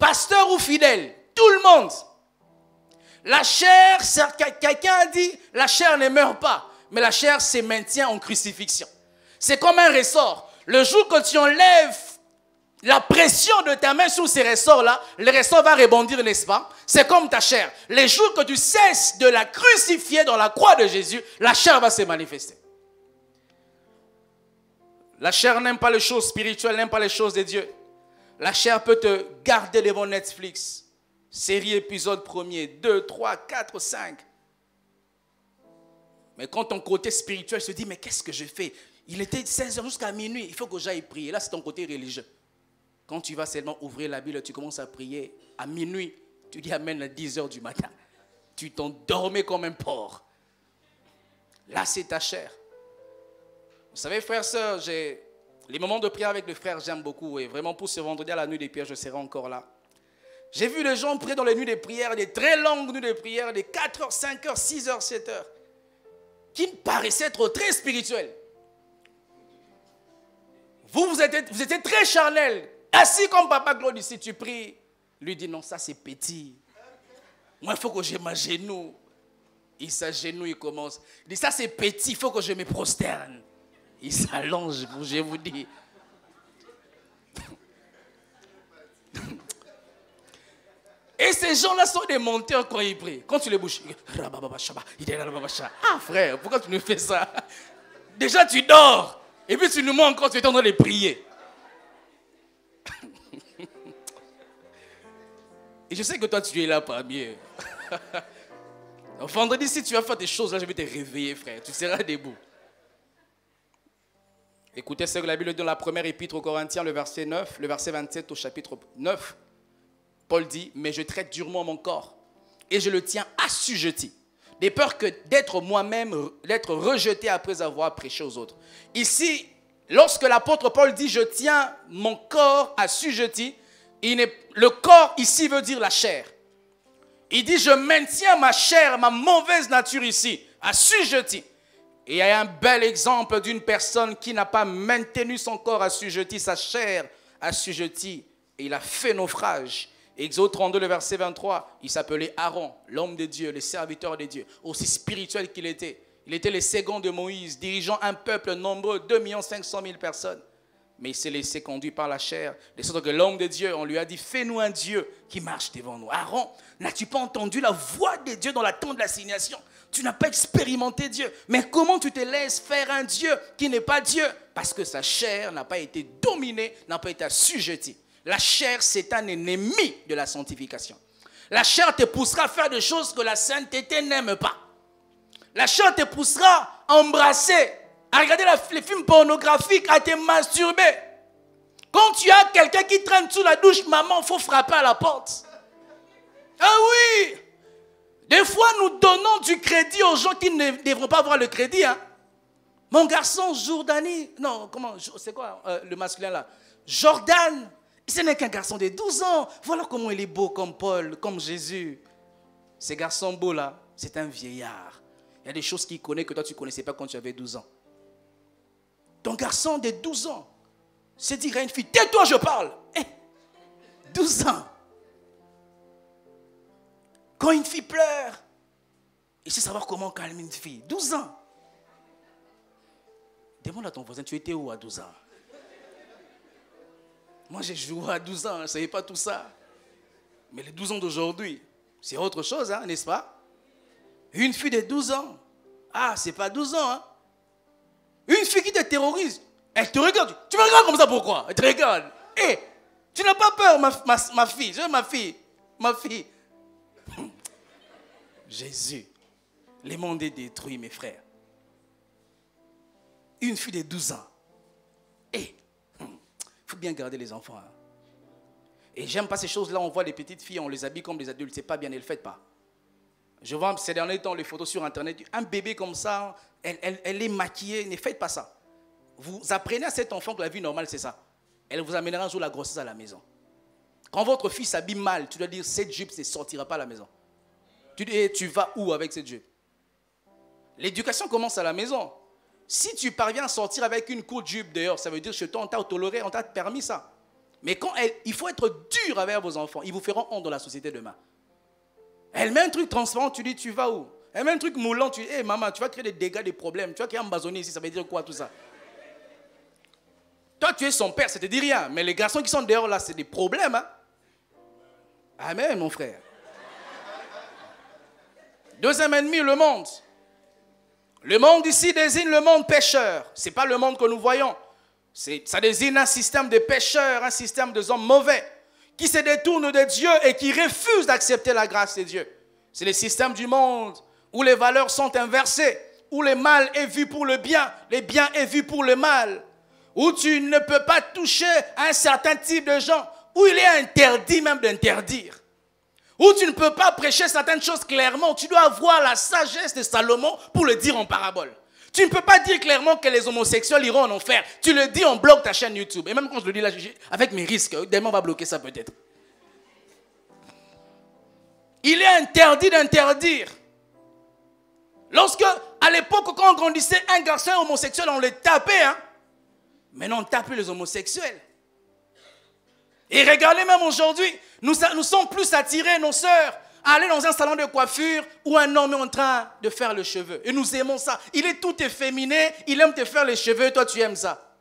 pasteur ou fidèle, tout le monde. La chair, quelqu'un a dit, la chair ne meurt pas, mais la chair se maintient en crucifixion. C'est comme un ressort. Le jour que tu enlèves la pression de ta main sur ces ressorts-là, le ressort va rebondir, n'est-ce pas? C'est comme ta chair. Les jours que tu cesses de la crucifier dans la croix de Jésus, la chair va se manifester. La chair n'aime pas les choses spirituelles, n'aime pas les choses de Dieu. La chair peut te garder devant Netflix. Série, épisode 1er, 2, 3, 4, 5. Mais quand ton côté spirituel se dit, mais qu'est-ce que je fais? Il était 16h jusqu'à minuit, il faut que j'aille prier. Là, c'est ton côté religieux. Quand tu vas seulement ouvrir la Bible, tu commences à prier à minuit. Tu dis amen à 10h du matin. Tu t'endormais comme un porc. Là, c'est ta chair. Vous savez, frères, sœurs, les moments de prière avec les frères, j'aime beaucoup. Et vraiment, pour ce vendredi à la nuit des prières, je serai encore là. J'ai vu les gens prier dans les nuits de prière, des très longues nuits de prière, des 4h, 5h, 6h, 7h, qui me paraissaient être très spirituels. Vous étiez très charnel. Assis comme Papa Claude ici, tu pries. Lui dit non, ça c'est petit. Moi, il faut que je m'agenouille. Il s'agenouille, il commence. Il dit ça c'est petit, il faut que je me prosterne. Il s'allonge, je vous dis. Et ces gens-là sont des menteurs quand ils prient. Quand tu les bouges, ah frère, pourquoi tu nous fais ça? Déjà tu dors. Et puis tu nous montres quand tu es en train de prier. Et je sais que toi tu es là parmi eux. Vendredi, si tu vas faire des choses là, je vais te réveiller, frère. Tu seras debout. Écoutez ce que la Bible dit dans la première épître aux Corinthiens, le verset 9, le verset 27 au chapitre 9. Paul dit, mais je traite durement mon corps et je le tiens assujetti, de peur que d'être moi-même, d'être rejeté après avoir prêché aux autres. Ici, lorsque l'apôtre Paul dit, je tiens mon corps assujetti, le corps ici veut dire la chair. Il dit, je maintiens ma chair, ma mauvaise nature ici, assujetti. Et il y a un bel exemple d'une personne qui n'a pas maintenu son corps assujetti, sa chair assujetti, et il a fait naufrage. Exode 32, le verset 23, il s'appelait Aaron, l'homme de Dieu, le serviteur de Dieu, aussi spirituel qu'il était. Il était le second de Moïse, dirigeant un peuple nombreux, 2 500 000 personnes. Mais il s'est laissé conduire par la chair, de sorte que l'homme de Dieu, on lui a dit, fais-nous un Dieu qui marche devant nous. Aaron, n'as-tu pas entendu la voix de Dieu dans la tente de l'assignation? Tu n'as pas expérimenté Dieu. Mais comment tu te laisses faire un Dieu qui n'est pas Dieu? Parce que sa chair n'a pas été dominée, n'a pas été assujettie. La chair, c'est un ennemi de la sanctification. La chair te poussera à faire des choses que la sainteté n'aime pas. La chair te poussera à embrasser, à regarder les films pornographiques, à te masturber. Quand tu as quelqu'un qui traîne sous la douche, maman, il faut frapper à la porte. Ah oui! Des fois, nous donnons du crédit aux gens qui ne devront pas avoir le crédit. Hein? Mon garçon, Jordani, non, comment, c'est quoi le masculin là? Jordan. Ce n'est qu'un garçon de 12 ans. Voilà comment il est beau comme Paul, comme Jésus. Ce garçon beau là, c'est un vieillard. Il y a des choses qu'il connaît que toi tu ne connaissais pas quand tu avais 12 ans. Ton garçon de 12 ans se dit à une fille, tais-toi je parle. 12 ans. Quand une fille pleure, il sait savoir comment calmer une fille. 12 ans. Demande à ton voisin, tu étais où à 12 ans? Moi, j'ai joué à 12 ans, je ne savais pas tout ça. Mais les 12 ans d'aujourd'hui, c'est autre chose, hein, n'est-ce pas? Une fille de 12 ans. Ah, c'est pas 12 ans. Hein? Une fille qui te terrorise, elle te regarde. Tu me regardes comme ça, pourquoi? Elle te regarde. Tu n'as pas peur, ma fille. Je veux ma fille. Ma fille. Jésus. Le monde est détruit, mes frères. Une fille de 12 ans. Il faut bien garder les enfants. Hein. Et j'aime pas ces choses-là. On voit les petites filles, on les habille comme des adultes. C'est pas bien, ne le faites pas. Je vois ces derniers temps les photos sur Internet. Un bébé comme ça, elle est maquillée. Ne faites pas ça. Vous apprenez à cet enfant que la vie normale, c'est ça. Elle vous amènera un jour la grossesse à la maison. Quand votre fille s'habille mal, tu dois dire, cette jupe ne sortira pas à la maison. Tu dis, tu vas où avec cette jupe? L'éducation commence à la maison. Si tu parviens à sortir avec une courte jupe dehors, ça veut dire que chez toi, on t'a toléré, on t'a permis ça. Mais quand il faut être dur avec vos enfants. Ils vous feront honte dans la société demain. Elle met un truc transparent, tu dis, tu vas où? Elle met un truc moulant, tu dis, hey, maman, tu vas créer des dégâts, des problèmes. Tu vas créer un basonné ici, ça veut dire quoi tout ça? Toi, tu es son père, ça ne te dit rien. Mais les garçons qui sont dehors là, c'est des problèmes. Hein? Amen, mon frère. Deuxième ennemi, le monde. Le monde ici désigne le monde pécheur. Ce n'est pas le monde que nous voyons. Ça désigne un système de pécheurs, un système de hommes mauvais qui se détournent de Dieu et qui refusent d'accepter la grâce de Dieu. C'est le système du monde où les valeurs sont inversées, où le mal est vu pour le bien est vu pour le mal, où tu ne peux pas toucher un certain type de gens, où il est interdit même d'interdire. Où tu ne peux pas prêcher certaines choses clairement. Tu dois avoir la sagesse de Salomon pour le dire en parabole. Tu ne peux pas dire clairement que les homosexuels iront en enfer. Tu le dis, on bloque ta chaîne YouTube. Et même quand je le dis là, avec mes risques, demain on va bloquer ça peut-être. Il est interdit d'interdire. Lorsque, à l'époque, quand on grandissait, un garçon homosexuel, on le tapait. Hein? Maintenant, on tape les homosexuels. Et regardez même aujourd'hui, nous sommes plus attirés, nos sœurs, à aller dans un salon de coiffure où un homme est en train de faire les cheveux. Et nous aimons ça. Il est tout efféminé, il aime te faire les cheveux et toi tu aimes ça.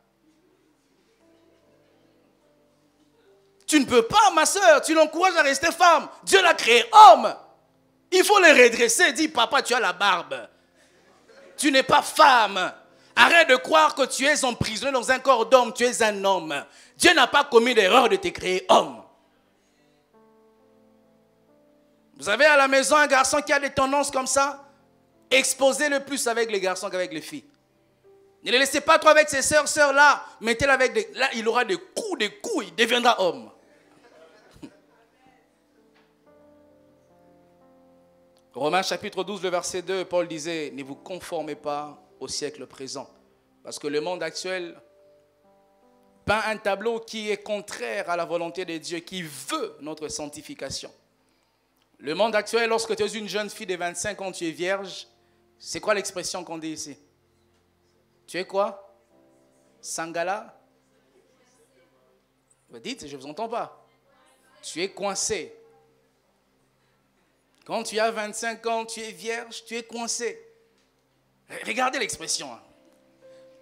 Tu ne peux pas, ma soeur. Tu l'encourages à rester femme. Dieu l'a créé homme. Il faut le redresser. Dis, papa, tu as la barbe. Tu n'es pas femme. Arrête de croire que tu es emprisonné dans un corps d'homme. Tu es un homme. Dieu n'a pas commis l'erreur de te créer homme. Vous avez à la maison un garçon qui a des tendances comme ça? Exposez-le plus avec les garçons qu'avec les filles. Ne le laissez pas trop avec ses sœurs là. Mettez-le avec des... Là, il aura des coups, il deviendra homme. Romains chapitre 12, le verset 2, Paul disait, ne vous conformez pas au siècle présent. Parce que le monde actuel peint un tableau qui est contraire à la volonté de Dieu, qui veut notre sanctification. Le monde actuel, lorsque tu es une jeune fille de 25 ans, tu es vierge, c'est quoi l'expression qu'on dit ici? Tu es quoi? Sangala? Vous dites, je ne vous entends pas. Tu es coincé. Quand tu as 25 ans, tu es vierge, tu es coincé. Regardez l'expression. Hein.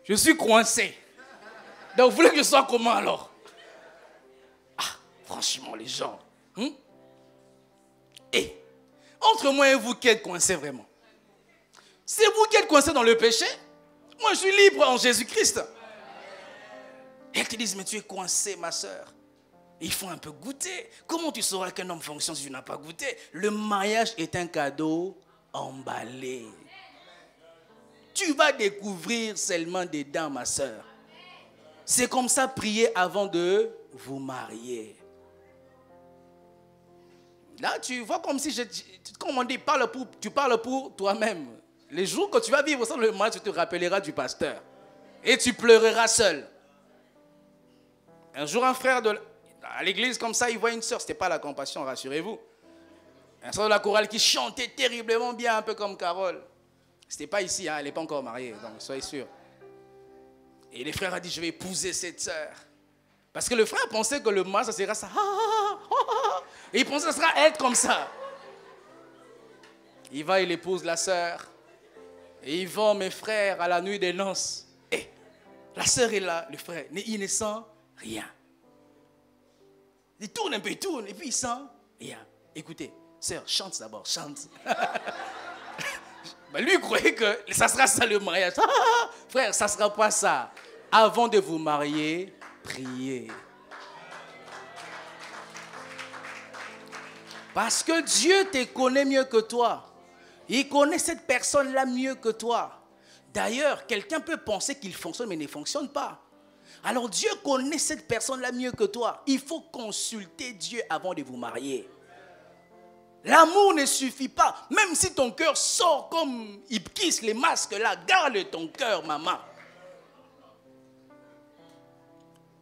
Je suis coincé. Donc, vous voulez que je sois comment alors? Ah, franchement, les gens. Et, entre moi et vous, qui êtes coincé vraiment? C'est vous qui êtes coincé dans le péché? Moi, je suis libre en Jésus-Christ. Et elles te disent, mais tu es coincé, ma soeur. Il faut un peu goûter. Comment tu sauras qu'un homme fonctionne si tu n'as pas goûté? Le mariage est un cadeau emballé. Tu vas découvrir seulement dedans, ma soeur. C'est comme ça, prier avant de vous marier. Là, tu vois comme si, comme on dit, tu parles pour toi-même. Les jours que tu vas vivre sans le mariage, tu te rappelleras du pasteur. Et tu pleureras seul. Un jour, un frère à l'église comme ça, il voit une sœur. Ce n'était pas la compassion, rassurez-vous. Un sœur de la chorale qui chantait terriblement bien, un peu comme Carole. Ce n'était pas ici, hein, elle n'est pas encore mariée, donc soyez sûrs. Et les frères ont dit, je vais épouser cette sœur. Parce que le frère pensait que le mariage, ça sera ça. Et il pensait que ça sera être comme ça. Il va, il épouse la sœur. Et ils vont, mes frères, à la nuit des noces. Et la sœur est là, le frère, il ne sent rien. Il tourne un peu, il tourne, et puis il sent rien. Écoutez, sœur, chante d'abord, chante. Ben lui, il croyait que ça sera ça le mariage. Frère, ça ne sera pas ça. Avant de vous marier, priez. Parce que Dieu te connaît mieux que toi. Il connaît cette personne-là mieux que toi. D'ailleurs, quelqu'un peut penser qu'il fonctionne, mais ne fonctionne pas. Alors Dieu connaît cette personne-là mieux que toi. Il faut consulter Dieu avant de vous marier. L'amour ne suffit pas. Même si ton cœur sort comme Ipkiss, les masques là, garde ton cœur, maman.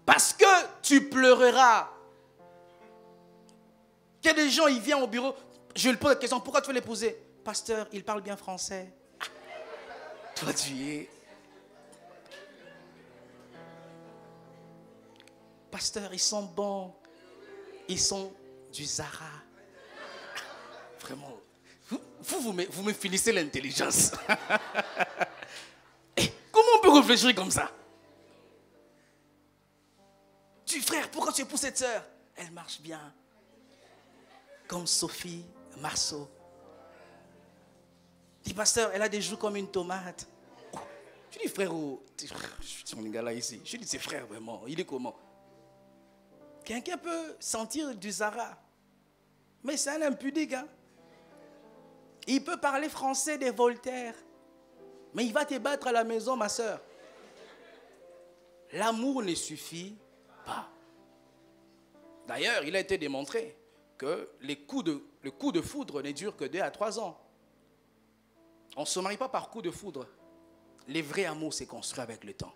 Parce que tu pleureras. Il y a des gens, ils viennent au bureau. Je lui pose la question, pourquoi tu veux l'épouser? Pasteur, il parle bien français. Toi, tu es. Pasteur, ils sont bons. Ils sont du Zara. Vraiment. Vous me finissez l'intelligence. Comment on peut réfléchir comme ça? Tu frère, pourquoi tu épouses cette sœur? Elle marche bien. Comme Sophie Marceau. Dis, pasteur, elle a des joues comme une tomate. Oh. Je dis, frère, c'est mon gars là ici. Je dis, c'est frère vraiment. Il est comment? Quelqu'un peut sentir du Zara. Mais c'est un impudique. Hein? Il peut parler français des Voltaire. Mais il va te battre à la maison, ma soeur. L'amour ne suffit pas. D'ailleurs, il a été démontré que le coup de foudre ne dure que 2 à 3 ans. On ne se marie pas par coup de foudre. Les vrais amours se construisent avec le temps.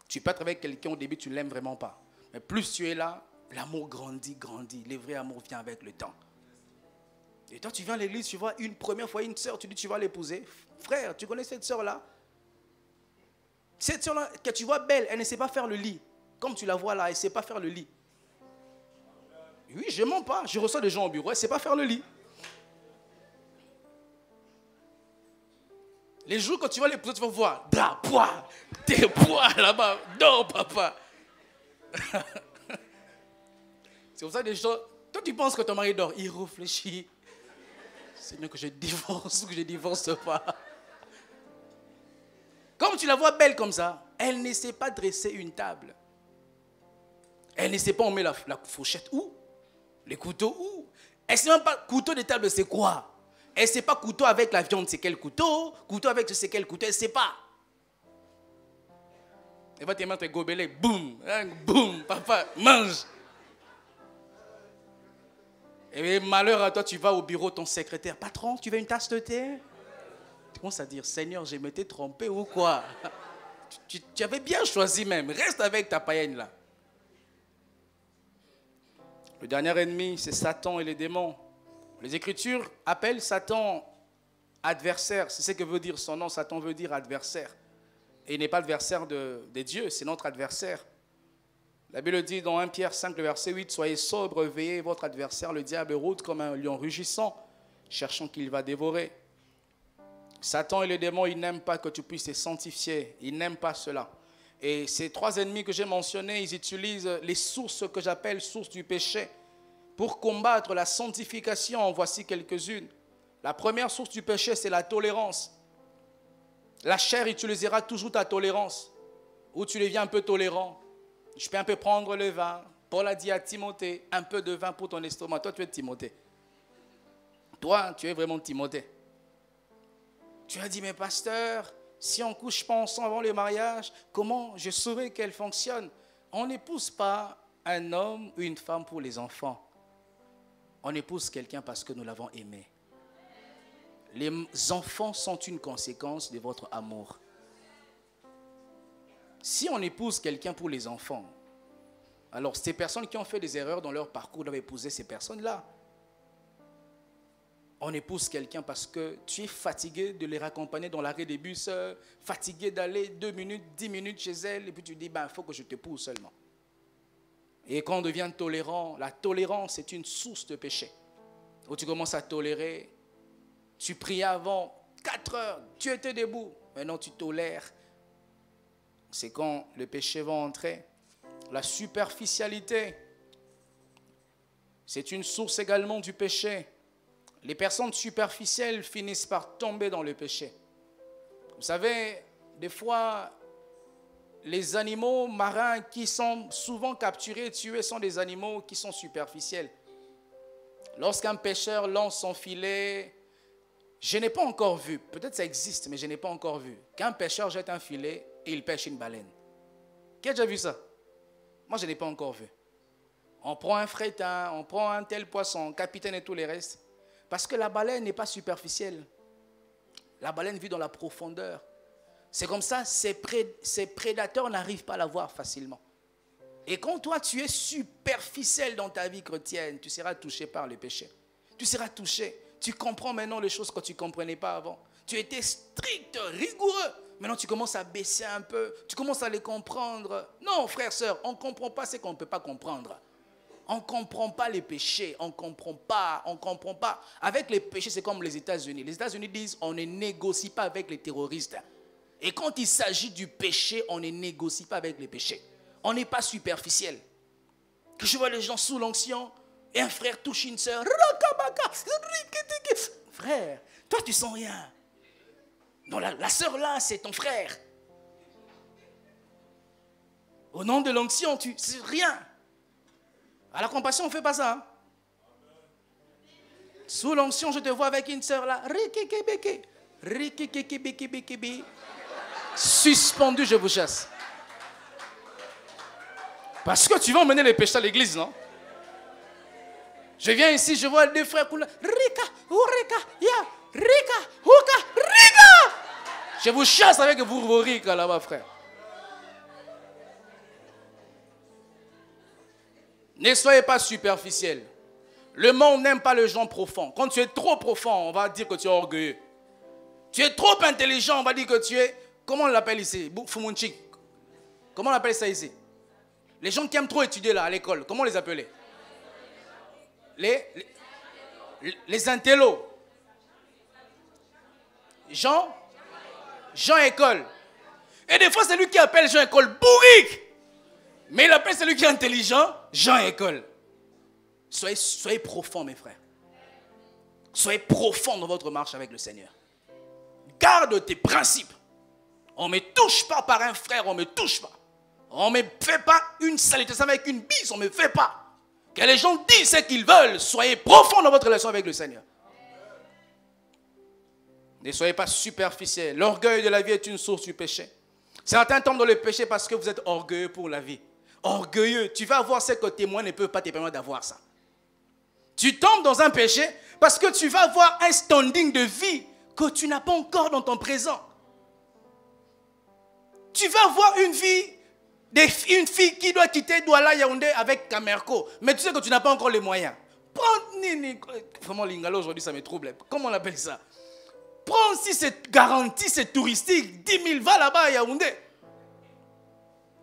Tu peux être avec quelqu'un au début, tu ne l'aimes vraiment pas. Mais plus tu es là, l'amour grandit, grandit. Les vrais amours viennent avec le temps. Et toi, tu viens à l'église, tu vois une première fois une sœur, tu dis tu vas l'épouser. Frère, tu connais cette sœur-là? Cette sœur-là, que tu vois belle, elle ne sait pas faire le lit. Comme tu la vois là, elle ne sait pas faire le lit. Oui, je ne mens pas. Je reçois des gens au bureau, elle ne sait pas faire le lit. Les jours que tu vas l'épouser, tu vas voir, tes poids là-bas, dors papa. C'est pour ça que des gens, toi tu penses que ton mari dort, il réfléchit. Seigneur, que je divorce ou que je divorce pas. Comme tu la vois belle comme ça, elle ne sait pas dresser une table. Elle ne sait pas où met la fourchette où, les couteaux où. Elle ne sait même pas couteau de table c'est quoi. Elle ne sait pas couteau avec la viande c'est quel couteau, couteau avec c'est quel couteau, elle ne sait pas. Elle va te mettre un gobelet, boum, boum, papa, mange. Et malheur à toi, tu vas au bureau, ton secrétaire, patron, tu veux une tasse de thé? Tu commences à dire, Seigneur, je m'étais trompé ou quoi? Tu avais bien choisi même, reste avec ta païenne là. Le dernier ennemi, c'est Satan et les démons. Les Écritures appellent Satan adversaire. C'est ce que veut dire son nom. Satan veut dire adversaire. Et il n'est pas l'adversaire de Dieu, c'est notre adversaire. La Bible dit dans 1 Pierre 5, le verset 8, « Soyez sobres, veillez, votre adversaire, le diable, rôde comme un lion rugissant, cherchant qu'il va dévorer. » Satan et les démons, ils n'aiment pas que tu puisses te sanctifier. Ils n'aiment pas cela. Et ces trois ennemis que j'ai mentionnés, ils utilisent les sources que j'appelle sources du péché. Pour combattre la sanctification, en voici quelques-unes. La première source du péché, c'est la tolérance. La chair utilisera toujours ta tolérance. Où tu deviens un peu tolérant. Je peux un peu prendre le vin. Paul a dit à Timothée, un peu de vin pour ton estomac. Toi, tu es Timothée. Toi, tu es vraiment Timothée. Tu as dit, mais pasteur, si on ne couche pas ensemble avant le mariage, comment je saurai qu'elle fonctionne? On n'épouse pas un homme ou une femme pour les enfants. On épouse quelqu'un parce que nous l'avons aimé. Les enfants sont une conséquence de votre amour. Si on épouse quelqu'un pour les enfants, alors ces personnes qui ont fait des erreurs dans leur parcours doivent épouser ces personnes-là. On épouse quelqu'un parce que tu es fatigué de les raccompagner dans l'arrêt des bus, fatigué d'aller 2 minutes, 10 minutes chez elle, et puis tu dis, il faut que je t'épouse seulement. Et quand on devient tolérant, la tolérance est une source de péché. Où tu commences à tolérer, tu priais avant 4 heures, tu étais debout, maintenant tu tolères. C'est quand le péché va entrer. La superficialité, c'est une source également du péché. Les personnes superficielles finissent par tomber dans le péché. Vous savez, des fois, les animaux marins qui sont souvent capturés et tués sont des animaux qui sont superficiels. Lorsqu'un pêcheur lance son filet, je n'ai pas encore vu, peut-être ça existe, mais je n'ai pas encore vu, qu'un pêcheur jette un filet et il pêche une baleine. Qui a déjà vu ça? Moi, je n'ai pas encore vu. On prend un frétin, on prend un tel poisson, capitaine et tous les restes. Parce que la baleine n'est pas superficielle. La baleine vit dans la profondeur. C'est comme ça, ses prédateurs n'arrivent pas à la voir facilement. Et quand toi, tu es superficiel dans ta vie chrétienne, tu seras touché par le péché. Tu seras touché. Tu comprends maintenant les choses que tu ne comprenais pas avant. Tu étais strict, rigoureux. Maintenant, tu commences à baisser un peu. Tu commences à les comprendre. Non, frère, sœur, on ne comprend pas ce qu'on ne peut pas comprendre. On ne comprend pas les péchés. On ne comprend pas. On ne comprend pas. Avec les péchés, c'est comme les États-Unis. Les États-Unis disent on ne négocie pas avec les terroristes. Et quand il s'agit du péché, on ne négocie pas avec les péchés. On n'est pas superficiel. Que je vois les gens sous l'onction et un frère touche une sœur. Frère, toi tu sens rien. Non, la sœur là, c'est ton frère. Au nom de l'onction, tu sais rien. À la compassion, on ne fait pas ça. Hein? Sous l'onction, je te vois avec une sœur là. Suspendu, je vous chasse. Parce que tu vas emmener les péchés à l'église, non? Je viens ici, je vois 2 frères. Rika, Urika, ya, Rika, Uka, Rika. Je vous chasse avec vos Rika là-bas, frère. Ne soyez pas superficiel. Le monde n'aime pas les gens profonds. Quand tu es trop profond, on va dire que tu es orgueilleux. Tu es trop intelligent, on va dire que tu es... Comment on l'appelle ici? Fumunchik. Comment on appelle ça ici? Les gens qui aiment trop étudier là à l'école, comment on les appelait? Les intellos. Jean École. Et des fois, c'est lui qui appelle Jean École bourrique. Mais il appelle celui qui est intelligent Jean École. Soyez profonds, mes frères. Soyez profonds dans votre marche avec le Seigneur. Garde tes principes. On ne me touche pas par un frère, on ne me touche pas. On ne me fait pas une salutation avec une bise, on ne me fait pas. Que les gens disent ce qu'ils veulent. Soyez profonds dans votre relation avec le Seigneur. Ne soyez pas superficiels. L'orgueil de la vie est une source du péché. Certains tombent dans le péché parce que vous êtes orgueilleux pour la vie. Orgueilleux, tu vas avoir ce que tes moyens ne peuvent pas te permettre d'avoir ça. Tu tombes dans un péché parce que tu vas avoir un standing de vie que tu n'as pas encore dans ton présent. Tu vas avoir une fille qui doit quitter Douala Yaoundé avec Camerco, mais tu sais que tu n'as pas encore les moyens. Vraiment, Lingala aujourd'hui ça me trouble. Comment on appelle ça? Prends si c'est garanti, c'est touristique, 10 000, va là-bas à Yaoundé.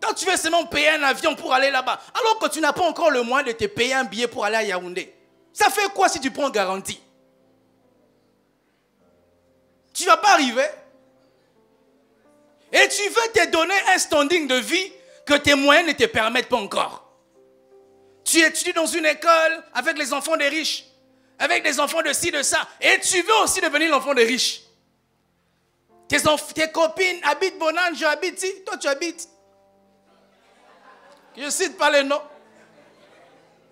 Quand tu veux seulement payer un avion pour aller là-bas, alors que tu n'as pas encore le moyen de te payer un billet pour aller à Yaoundé. Ça fait quoi si tu prends garantie? Tu ne vas pas arriver. Et tu veux te donner un standing de vie que tes moyens ne te permettent pas encore. Tu étudies dans une école avec les enfants des riches, avec des enfants de ci, de ça, et tu veux aussi devenir l'enfant des riches. Tes copines habitent Bonange, je habite ici, toi tu habites. Je ne cite pas les noms.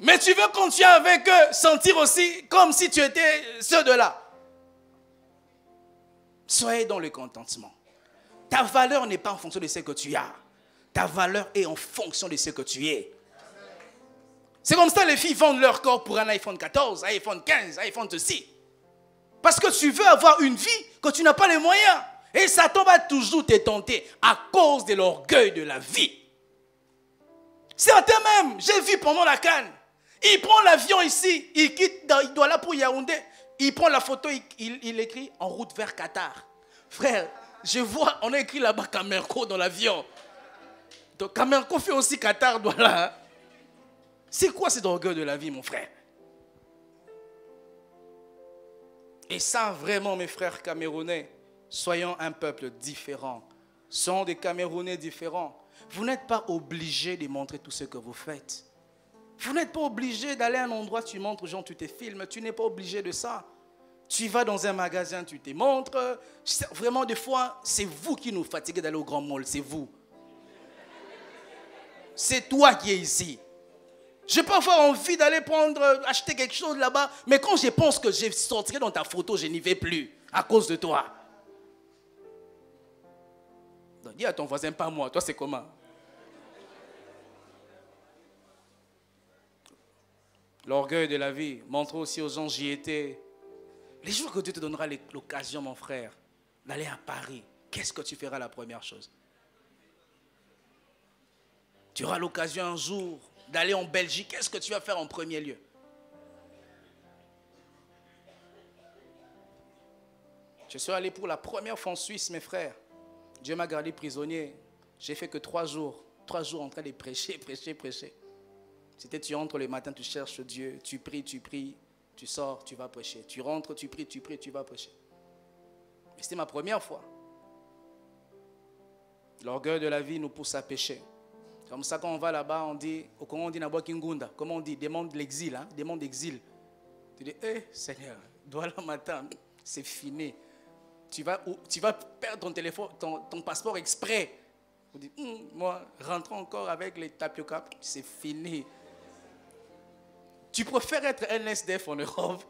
Mais tu veux continuer avec eux, sentir aussi comme si tu étais ceux de là. Soyez dans le contentement. Ta valeur n'est pas en fonction de ce que tu as. Ta valeur est en fonction de ce que tu es. C'est comme ça que les filles vendent leur corps pour un iPhone 14, iPhone 15, iPhone ceci. Parce que tu veux avoir une vie que tu n'as pas les moyens. Et Satan va toujours te tenter à cause de l'orgueil de la vie. Certains même, j'ai vu pendant la CAN, il prend l'avion ici, il quitte, il doit là pour Yaoundé, il prend la photo, il écrit en route vers Qatar. Frère, je vois, on a écrit là-bas Camerco dans l'avion. Donc Camerco fait aussi Qatar, doit là. Hein? C'est quoi cet orgueil de la vie, mon frère? Et ça, vraiment, mes frères camerounais, soyons un peuple différent. Soyons des Camerounais différents. Vous n'êtes pas obligés de montrer tout ce que vous faites. Vous n'êtes pas obligé d'aller à un endroit, tu montres aux gens, tu te filmes. Tu n'es pas obligé de ça. Tu vas dans un magasin, tu te montres. Vraiment, des fois, c'est vous qui nous fatiguez d'aller au grand mall. C'est vous. C'est toi qui es ici. Je peux avoir envie d'aller acheter quelque chose là-bas, mais quand je pense que je sortirai dans ta photo, je n'y vais plus à cause de toi. Donc, dis à ton voisin, pas moi. Toi, c'est comment? L'orgueil de la vie. Montre aussi aux gens, j'y étais. Les jours que Dieu te donnera l'occasion, mon frère, d'aller à Paris, qu'est-ce que tu feras la première chose? Tu auras l'occasion un jour d'aller en Belgique. Qu'est-ce que tu vas faire en premier lieu? Je suis allé pour la première fois en Suisse, mes frères. Dieu m'a gardé prisonnier. J'ai fait que 3 jours. 3 jours en train de prêcher. C'était tu entres le matin, tu cherches Dieu, tu pries, tu sors, tu vas prêcher. Tu rentres, tu pries, tu vas prêcher. Mais c'était ma première fois. L'orgueil de la vie nous pousse à pécher. Comme ça, quand on va là-bas, on dit, comment on dit Nabwa Kingunda? Comment on dit? Demande l'exil, hein? Demande d'exil. Tu dis, Seigneur, Douala matin, c'est fini. Tu vas perdre ton téléphone, ton passeport exprès. Vous dites, moi, rentrons encore avec les tapioca, c'est fini. Tu préfères être un SDF en Europe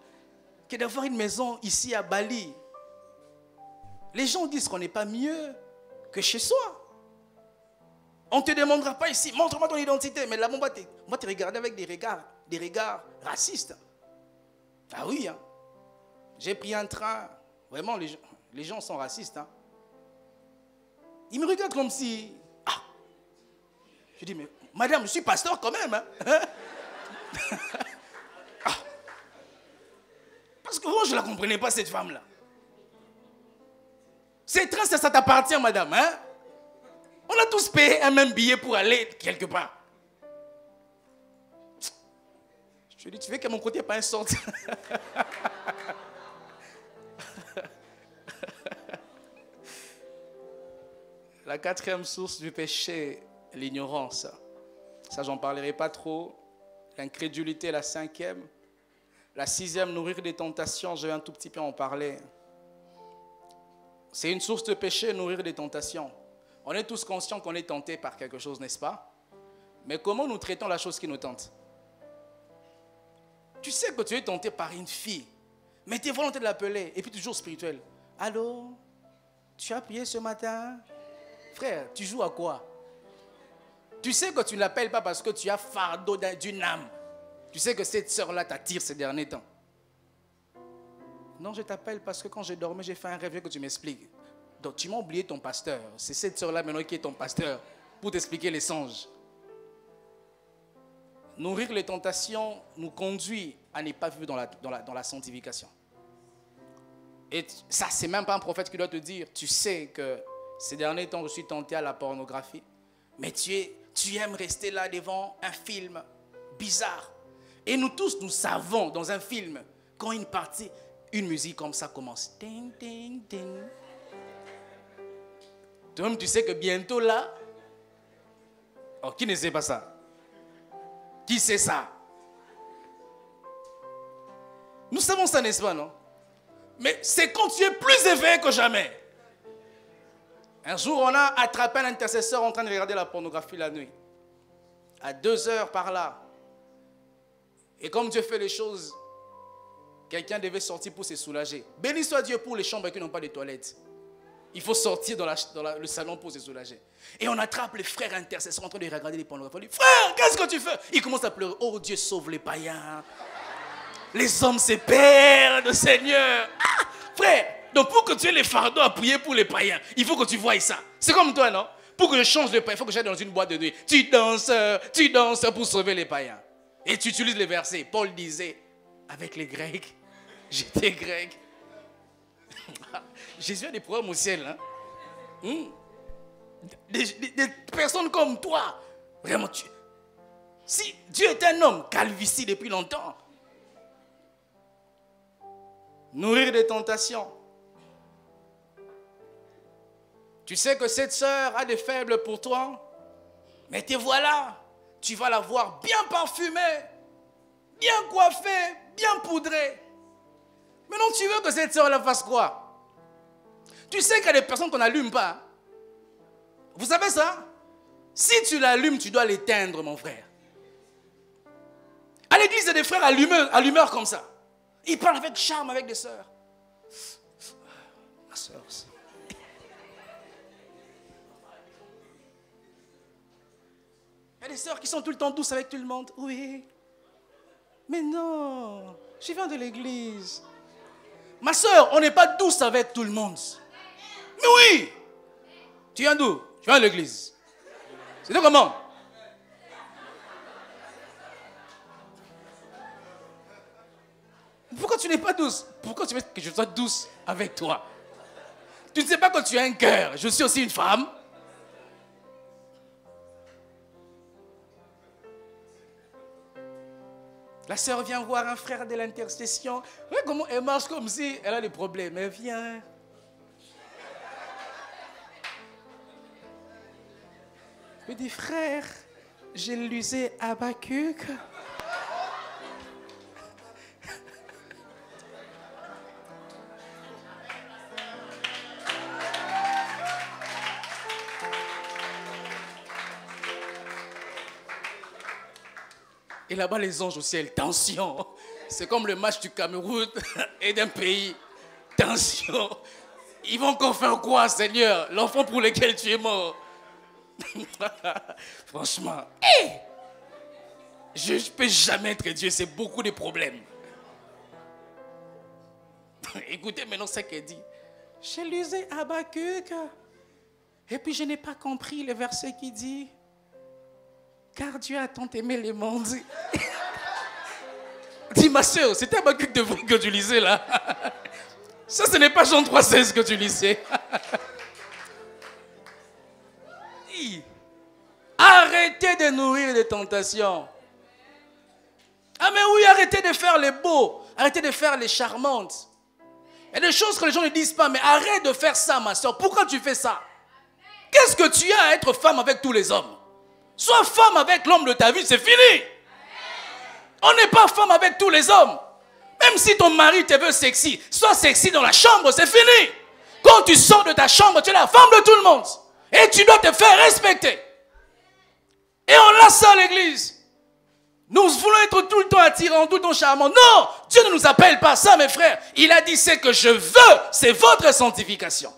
que d'avoir une maison ici à Bali. Les gens disent qu'on n'est pas mieux que chez soi. On ne te demandera pas ici, montre-moi ton identité. Mais là, on va te regarder avec des regards racistes. Ah oui, hein. J'ai pris un train. Vraiment, les gens sont racistes. Hein. Ils me regardent comme si... Ah. Je dis, mais madame, je suis pasteur quand même. Hein. Ah. Parce que moi, je ne la comprenais pas, cette femme-là. Ces trains, ça t'appartient, madame. Hein? On a tous payé un même billet pour aller quelque part. Je lui dis, tu veux que mon côté pas un sorte? La 4e source du péché, l'ignorance. Ça, j'en parlerai pas trop. L'incrédulité, la 5e. La 6e, nourrir des tentations. Je vais un tout petit peu en parler. C'est une source de péché, nourrir des tentations. On est tous conscients qu'on est tenté par quelque chose, n'est-ce pas? Mais comment nous traitons la chose qui nous tente? Tu sais que tu es tenté par une fille, mais tu es volonté de l'appeler, et puis toujours spirituel. Allô? Tu as prié ce matin? Frère, tu joues à quoi? Tu sais que tu ne l'appelles pas parce que tu as fardeau d'une âme. Tu sais que cette sœur-là t'attire ces derniers temps. Non, je t'appelle parce que quand je dormais, j'ai fait un rêve que tu m'expliques. Donc tu m'as oublié ton pasteur. C'est cette sœur-là maintenant qui est ton pasteur pour t'expliquer les songes. Nourrir les tentations nous conduit à ne pas vivre dans la sanctification. Et ça, c'est même pas un prophète qui doit te dire. Tu sais que ces derniers temps, je suis tenté à la pornographie. Mais tu aimes rester là devant un film bizarre. Et nous tous, nous savons dans un film, quand une musique comme ça commence. Ding, ding, ding. Toi-même, tu sais que bientôt là... Oh, qui ne sait pas ça? Qui sait ça? Nous savons ça, n'est-ce pas, non? Mais c'est quand tu es plus éveillé que jamais. Un jour, on a attrapé un intercesseur en train de regarder la pornographie la nuit. À 2h par là. Et comme Dieu fait les choses, quelqu'un devait sortir pour se soulager. Béni soit Dieu pour les chambres qui n'ont pas de toilettes. Il faut sortir dans le salon pour se soulager. Et on attrape les frères intercesseurs en train de regarder les pornographies. On dit, frère, qu'est-ce que tu fais? Il commence à pleurer. Oh, Dieu sauve les païens. Les hommes se perdent, Seigneur. Ah, frère, donc pour que tu aies les fardeaux à prier pour les païens, il faut que tu voies ça. C'est comme toi, non? Pour que je change de païen, il faut que j'aille dans une boîte de nuit. Tu danses pour sauver les païens. Et tu utilises les versets. Paul disait, avec les Grecs, j'étais grec. Jésus a des problèmes au ciel. Hein? Des personnes comme toi. Vraiment, si Dieu est un homme calvitie depuis longtemps. Nourrir des tentations. Tu sais que cette sœur a des faibles pour toi. Mais te voilà. Tu vas la voir bien parfumée, bien coiffée, bien poudrée. Maintenant, tu veux que cette sœur-là fasse quoi? Tu sais qu'il y a des personnes qu'on n'allume pas. Vous savez ça? Si tu l'allumes, tu dois l'éteindre, mon frère. À l'église, il y a des frères allumeurs comme ça. Ils parlent avec charme avec des sœurs. Ma sœur. Il y a des sœurs qui sont tout le temps douces avec tout le monde. Oui. Mais non, je viens de l'église. Ma sœur, on n'est pas douce avec tout le monde. Mais oui. Tu viens d'où? Je viens de l'église. C'est donc comment? Pourquoi tu n'es pas douce? Pourquoi tu veux que je sois douce avec toi? Tu ne sais pas que tu as un cœur. Je suis aussi une femme. La sœur vient voir un frère de l'intercession. Regarde comment elle marche comme si elle a des problèmes. Elle vient. Elle dit, frère, j'ai lisé Habakkuk. Et là-bas, les anges au ciel, tension. C'est comme le match du Cameroun et d'un pays. Tension. Ils vont encore faire quoi, Seigneur? L'enfant pour lequel tu es mort. Franchement, je ne peux jamais être Dieu. C'est beaucoup de problèmes. Écoutez maintenant ce qu'elle dit. J'ai lu Habakkuk. Et puis je n'ai pas compris le verset qui dit... Car Dieu a tant aimé les mondes. Dis ma soeur, c'était Habakkuk de vous que tu lisais là. Ça, ce n'est pas Jean 3,16 que tu lisais. Arrêtez de nourrir les tentations. Ah mais oui, arrêtez de faire les beaux. Arrêtez de faire les charmantes. Il y a des choses que les gens ne disent pas, mais arrête de faire ça, ma soeur. Pourquoi tu fais ça? Qu'est-ce que tu as à être femme avec tous les hommes? Sois femme avec l'homme de ta vie, c'est fini. On n'est pas femme avec tous les hommes. Même si ton mari te veut sexy, sois sexy dans la chambre, c'est fini. Quand tu sors de ta chambre, tu es la femme de tout le monde. Et tu dois te faire respecter. Et on l'a ça à l'église. Nous voulons être tout le temps attirants, tout le temps charmants. Non, Dieu ne nous appelle pas ça, mes frères. Il a dit, c'est que je veux, c'est votre sanctification.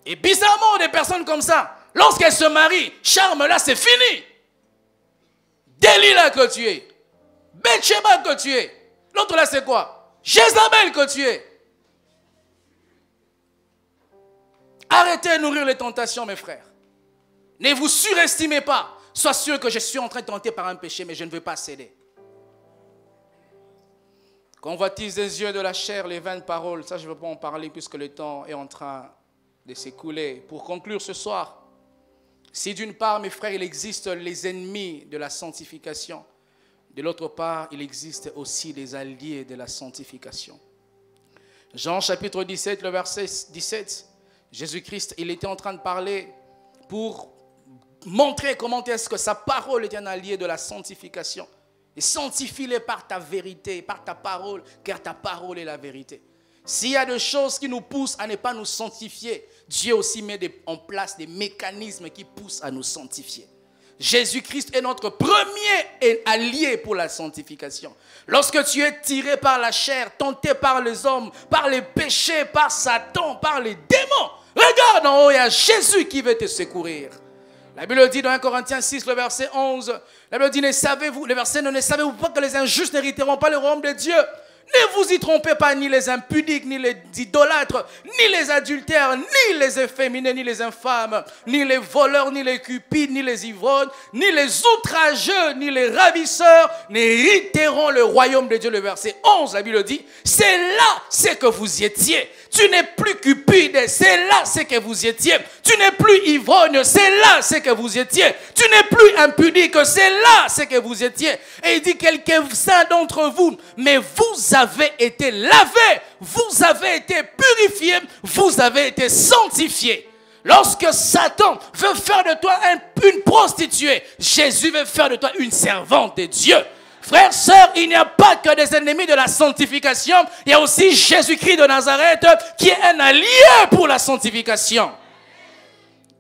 Et bizarrement, des personnes comme ça, lorsqu'elles se marient, charme là, c'est fini. Delilah que tu es. Bathsheba que tu es. L'autre là, c'est quoi? Jézabel que tu es. Arrêtez de nourrir les tentations, mes frères. Ne vous surestimez pas. Sois sûr que je suis en train de tenter par un péché, mais je ne veux pas céder. Convoitise des yeux de la chair, les vaines paroles. Ça, je ne veux pas en parler puisque le temps est en train de s'écouler. Pour conclure ce soir, si d'une part, mes frères, il existe les ennemis de la sanctification, de l'autre part, il existe aussi les alliés de la sanctification. Jean chapitre 17, le verset 17, Jésus-Christ, il était en train de parler pour montrer comment est-ce que sa parole est un allié de la sanctification. Et sanctifie-les par ta vérité, par ta parole, car ta parole est la vérité. S'il y a des choses qui nous poussent à ne pas nous sanctifier, Dieu aussi met en place des mécanismes qui poussent à nous sanctifier. Jésus-Christ est notre premier allié pour la sanctification. Lorsque tu es tiré par la chair, tenté par les hommes, par les péchés, par Satan, par les démons, regarde en haut, il y a Jésus qui veut te secourir. La Bible dit dans 1 Corinthiens 6, le verset 11, la Bible dit, ne savez-vous pas que les injustes n'hériteront pas le royaume de Dieu? Ne vous y trompez pas, ni les impudiques, ni les idolâtres, ni les adultères, ni les efféminés, ni les infâmes, ni les voleurs, ni les cupides, ni les ivrognes, ni les outrageux, ni les ravisseurs n'hériteront le royaume de Dieu. Le verset 11, la Bible dit, c'est là c'est que vous y étiez. Tu n'es plus cupide, c'est là c'est que vous y étiez. Tu n'es plus ivrogne, c'est là c'est que vous y étiez. Tu n'es plus impudique, c'est là c'est que vous étiez. Et il dit, quelques-uns d'entre vous, mais vous avez été lavés, vous avez été purifiés, vous avez été sanctifiés. Lorsque Satan veut faire de toi une prostituée, Jésus veut faire de toi une servante de Dieu. Frères, sœurs, il n'y a pas que des ennemis de la sanctification, il y a aussi Jésus-Christ de Nazareth qui est un allié pour la sanctification.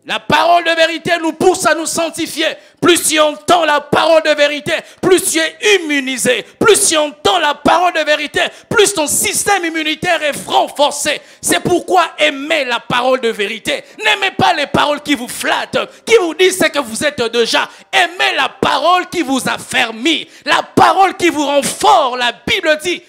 La parole de vérité nous pousse à nous sanctifier. Plus tu entends la parole de vérité, plus tu es immunisé. Plus tu entends la parole de vérité, plus ton système immunitaire est renforcé. C'est pourquoi aimez la parole de vérité. N'aimez pas les paroles qui vous flattent, qui vous disent ce que vous êtes déjà. Aimez la parole qui vous affermit, la parole qui vous rend fort. La Bible dit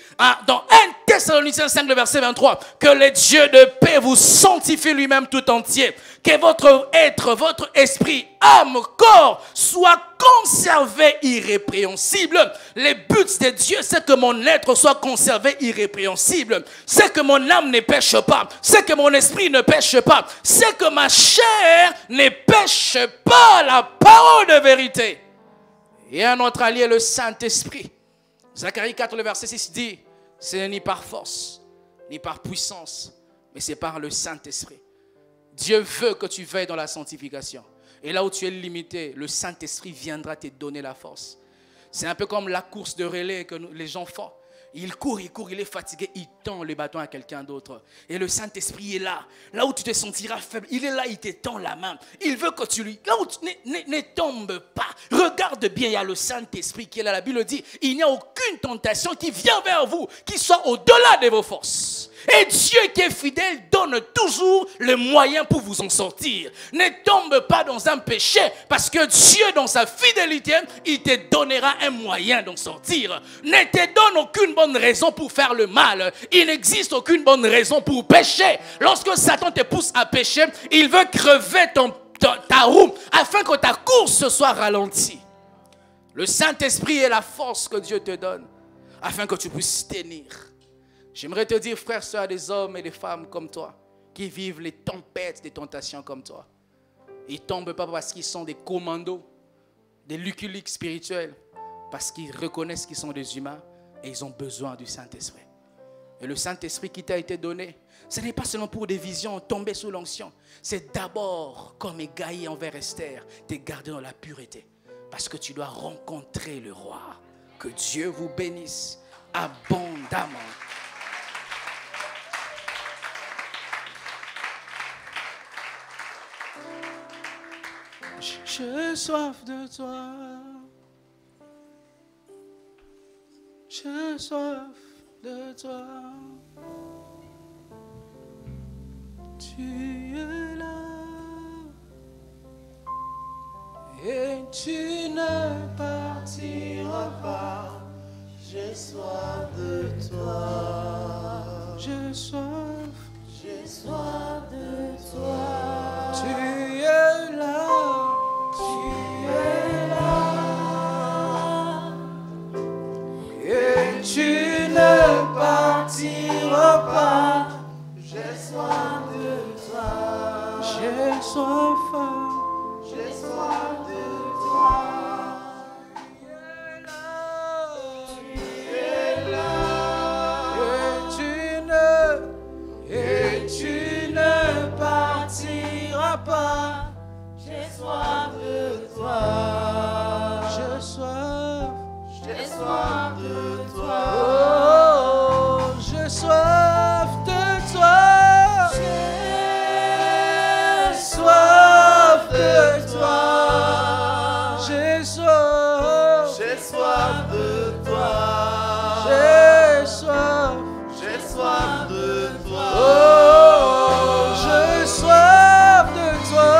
dans 1 Thessaloniciens 5, le verset 23, que le Dieu de paix vous sanctifie lui-même tout entier. Que votre être, votre esprit, âme, corps soit conservé irrépréhensible. Le but de Dieu, c'est que mon être soit conservé irrépréhensible. C'est que mon âme ne pêche pas. C'est que mon esprit ne pêche pas. C'est que ma chair ne pêche pas la parole de vérité. Et un autre allié, le Saint-Esprit. Zacharie 4, le verset 6 dit, ce n'est ni par force, ni par puissance, mais c'est par le Saint-Esprit. Dieu veut que tu veilles dans la sanctification. Et là où tu es limité, le Saint-Esprit viendra te donner la force. C'est un peu comme la course de relais que les gens font. Il court, il est fatigué, il tend le bâton à quelqu'un d'autre. Et le Saint-Esprit est là. Là où tu te sentiras faible, il est là, il te tend la main. Il veut que tu lui... Là où tu ne tombe pas. Regarde bien, il y a le Saint-Esprit qui est là. La Bible dit, il n'y a aucune tentation qui vient vers vous, qui soit au-delà de vos forces. Et Dieu qui est fidèle donne toujours le moyen pour vous en sortir. Ne tombe pas dans un péché parce que Dieu dans sa fidélité, il te donnera un moyen d'en sortir. Ne te donne aucune bonne raison pour faire le mal. Il n'existe aucune bonne raison pour pécher. Lorsque Satan te pousse à pécher, il veut crever ta roue afin que ta course soit ralentie. Le Saint-Esprit est la force que Dieu te donne afin que tu puisses tenir. J'aimerais te dire, frères, sœurs, des hommes et des femmes comme toi, qui vivent les tempêtes des tentations comme toi. Ils ne tombent pas parce qu'ils sont des commandos, des luculiques spirituels, parce qu'ils reconnaissent qu'ils sont des humains et ils ont besoin du Saint-Esprit. Et le Saint-Esprit qui t'a été donné, ce n'est pas seulement pour des visions, tomber sous l'onction. C'est d'abord, comme Égaïe envers Esther, te garder dans la pureté. parce que tu dois rencontrer le roi. Que Dieu vous bénisse abondamment. J'ai soif de toi. J'ai soif de toi. Tu es là. Et tu ne partiras pas. J'ai soif de toi. J'ai soif. J'ai soif de toi. Tu es là. Tu es là. Et tu ne partiras pas. J'ai soif de toi. J'ai soif. J'ai soif de toi. Tu ne partiras pas. J'ai soif de toi. J'ai soif. J'ai soif de toi. Oh, j'ai soif de toi. J'ai soif de toi. J'ai soif. J'ai soif de toi. J'ai soif. J'ai soif de toi. Oh, j'ai soif de toi.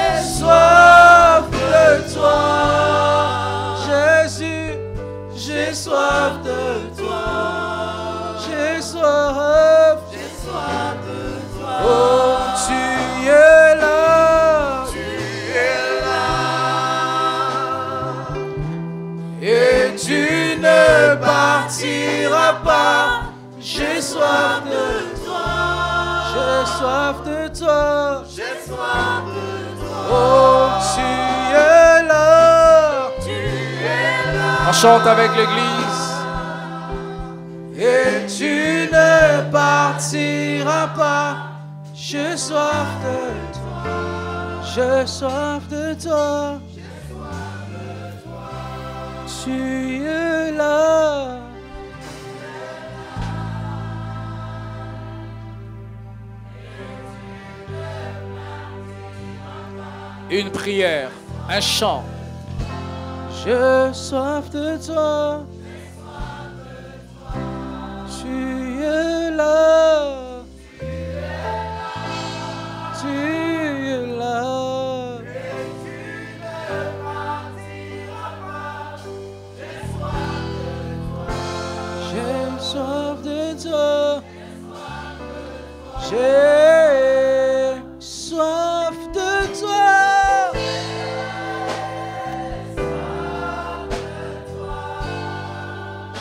J'ai soif de toi. Jésus, j'ai soif de toi. J'ai soif. J'ai soif de toi. Oh, tu es là. Tu es là. Et tu ne partiras pas. J'ai soif de toi. J'ai soif de toi. J'ai soif de toi. Oh, tu es là. Tu es là. On chante avec l'église. Et tu ne partiras pas. J'ai soif de toi. J'ai soif de toi. Tu es là. Une prière, un chant. J'ai soif de toi. Tu es là. Tu es là. J'ai soif de toi. J'ai soif de toi.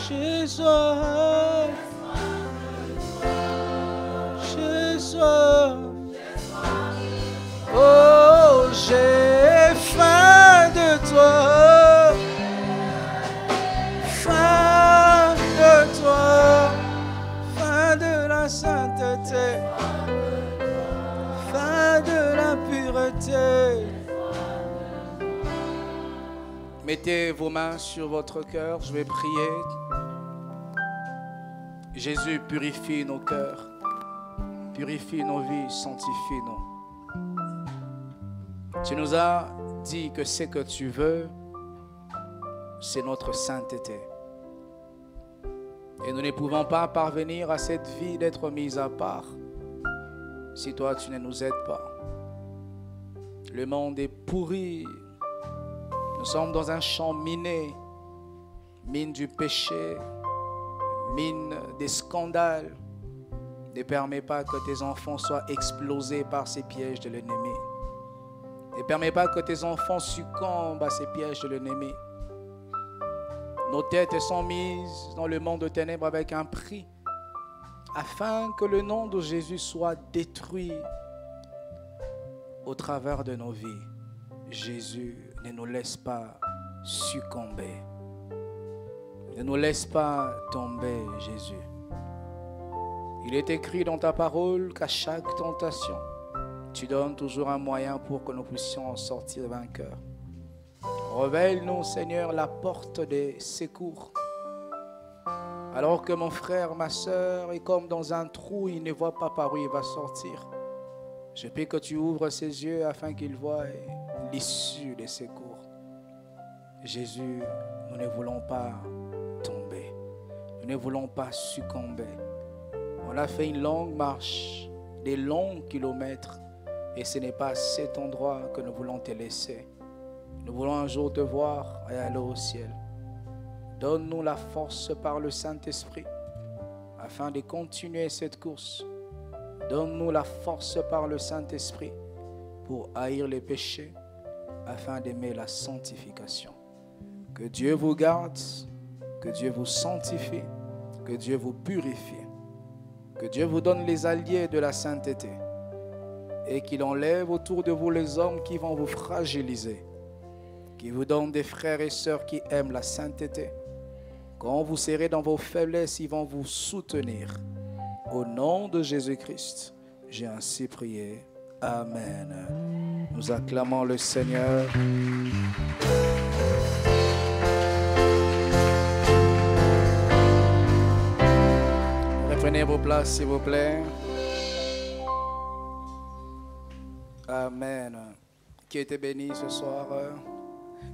J'ai soif. J'ai soif. Oh, j'ai faim de toi. Faim de toi. Faim de la sainteté. Faim de la pureté. Mettez vos mains sur votre cœur, je vais prier. Jésus, purifie nos cœurs, purifie nos vies, sanctifie-nous. Tu nous as dit que ce que tu veux, c'est notre sainteté. Et nous ne pouvons pas parvenir à cette vie d'être mis à part si toi tu ne nous aides pas. Le monde est pourri. Nous sommes dans un champ miné, mine du péché, mine des scandales. Ne permets pas que tes enfants soient explosés par ces pièges de l'ennemi. Ne permets pas que tes enfants succombent à ces pièges de l'ennemi. Nos têtes sont mises dans le monde de ténèbres avec un prix, afin que le nom de Jésus soit détruit au travers de nos vies. Jésus, ne nous laisse pas succomber. Ne nous laisse pas tomber, Jésus. Il est écrit dans ta parole qu'à chaque tentation, tu donnes toujours un moyen pour que nous puissions en sortir vainqueurs. Révèle-nous, Seigneur, la porte des secours. Alors que mon frère, ma soeur est comme dans un trou, il ne voit pas par où il va sortir. Je prie que tu ouvres ses yeux afin qu'il voie l'issue des secours. Jésus, nous ne voulons pas tomber. Nous ne voulons pas succomber. On a fait une longue marche, des longs kilomètres, et ce n'est pas à cet endroit que nous voulons te laisser. Nous voulons un jour te voir et aller au ciel. Donne-nous la force par le Saint-Esprit afin de continuer cette course. Donne-nous la force par le Saint-Esprit pour haïr les péchés afin d'aimer la sanctification. Que Dieu vous garde, que Dieu vous sanctifie, que Dieu vous purifie, que Dieu vous donne les alliés de la sainteté et qu'il enlève autour de vous les hommes qui vont vous fragiliser, qui vous donne des frères et sœurs qui aiment la sainteté. Quand vous serez dans vos faiblesses, ils vont vous soutenir. Au nom de Jésus-Christ, j'ai ainsi prié. Amen. Nous acclamons le Seigneur. Reprenez vos places, s'il vous plaît. Amen. Qui était béni ce soir.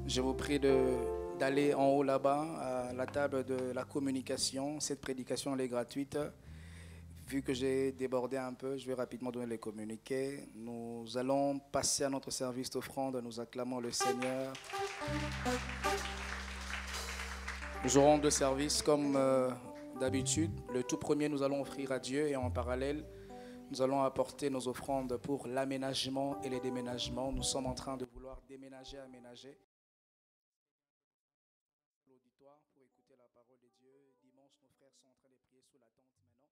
Je vous prie d'aller en haut là-bas, à la table de la communication. Cette prédication elle est gratuite. Vu que j'ai débordé un peu, je vais rapidement donner les communiqués. Nous allons passer à notre service d'offrande. Nous acclamons le Seigneur. Nous aurons deux services comme d'habitude. Le tout premier, nous allons offrir à Dieu et en parallèle, nous allons apporter nos offrandes pour l'aménagement et les déménagements. Nous sommes en train de vouloir déménager, aménager. L'auditoire pour écouter la parole de Dieu. Dimanche, nos frères sont en train de prier sous la tente maintenant.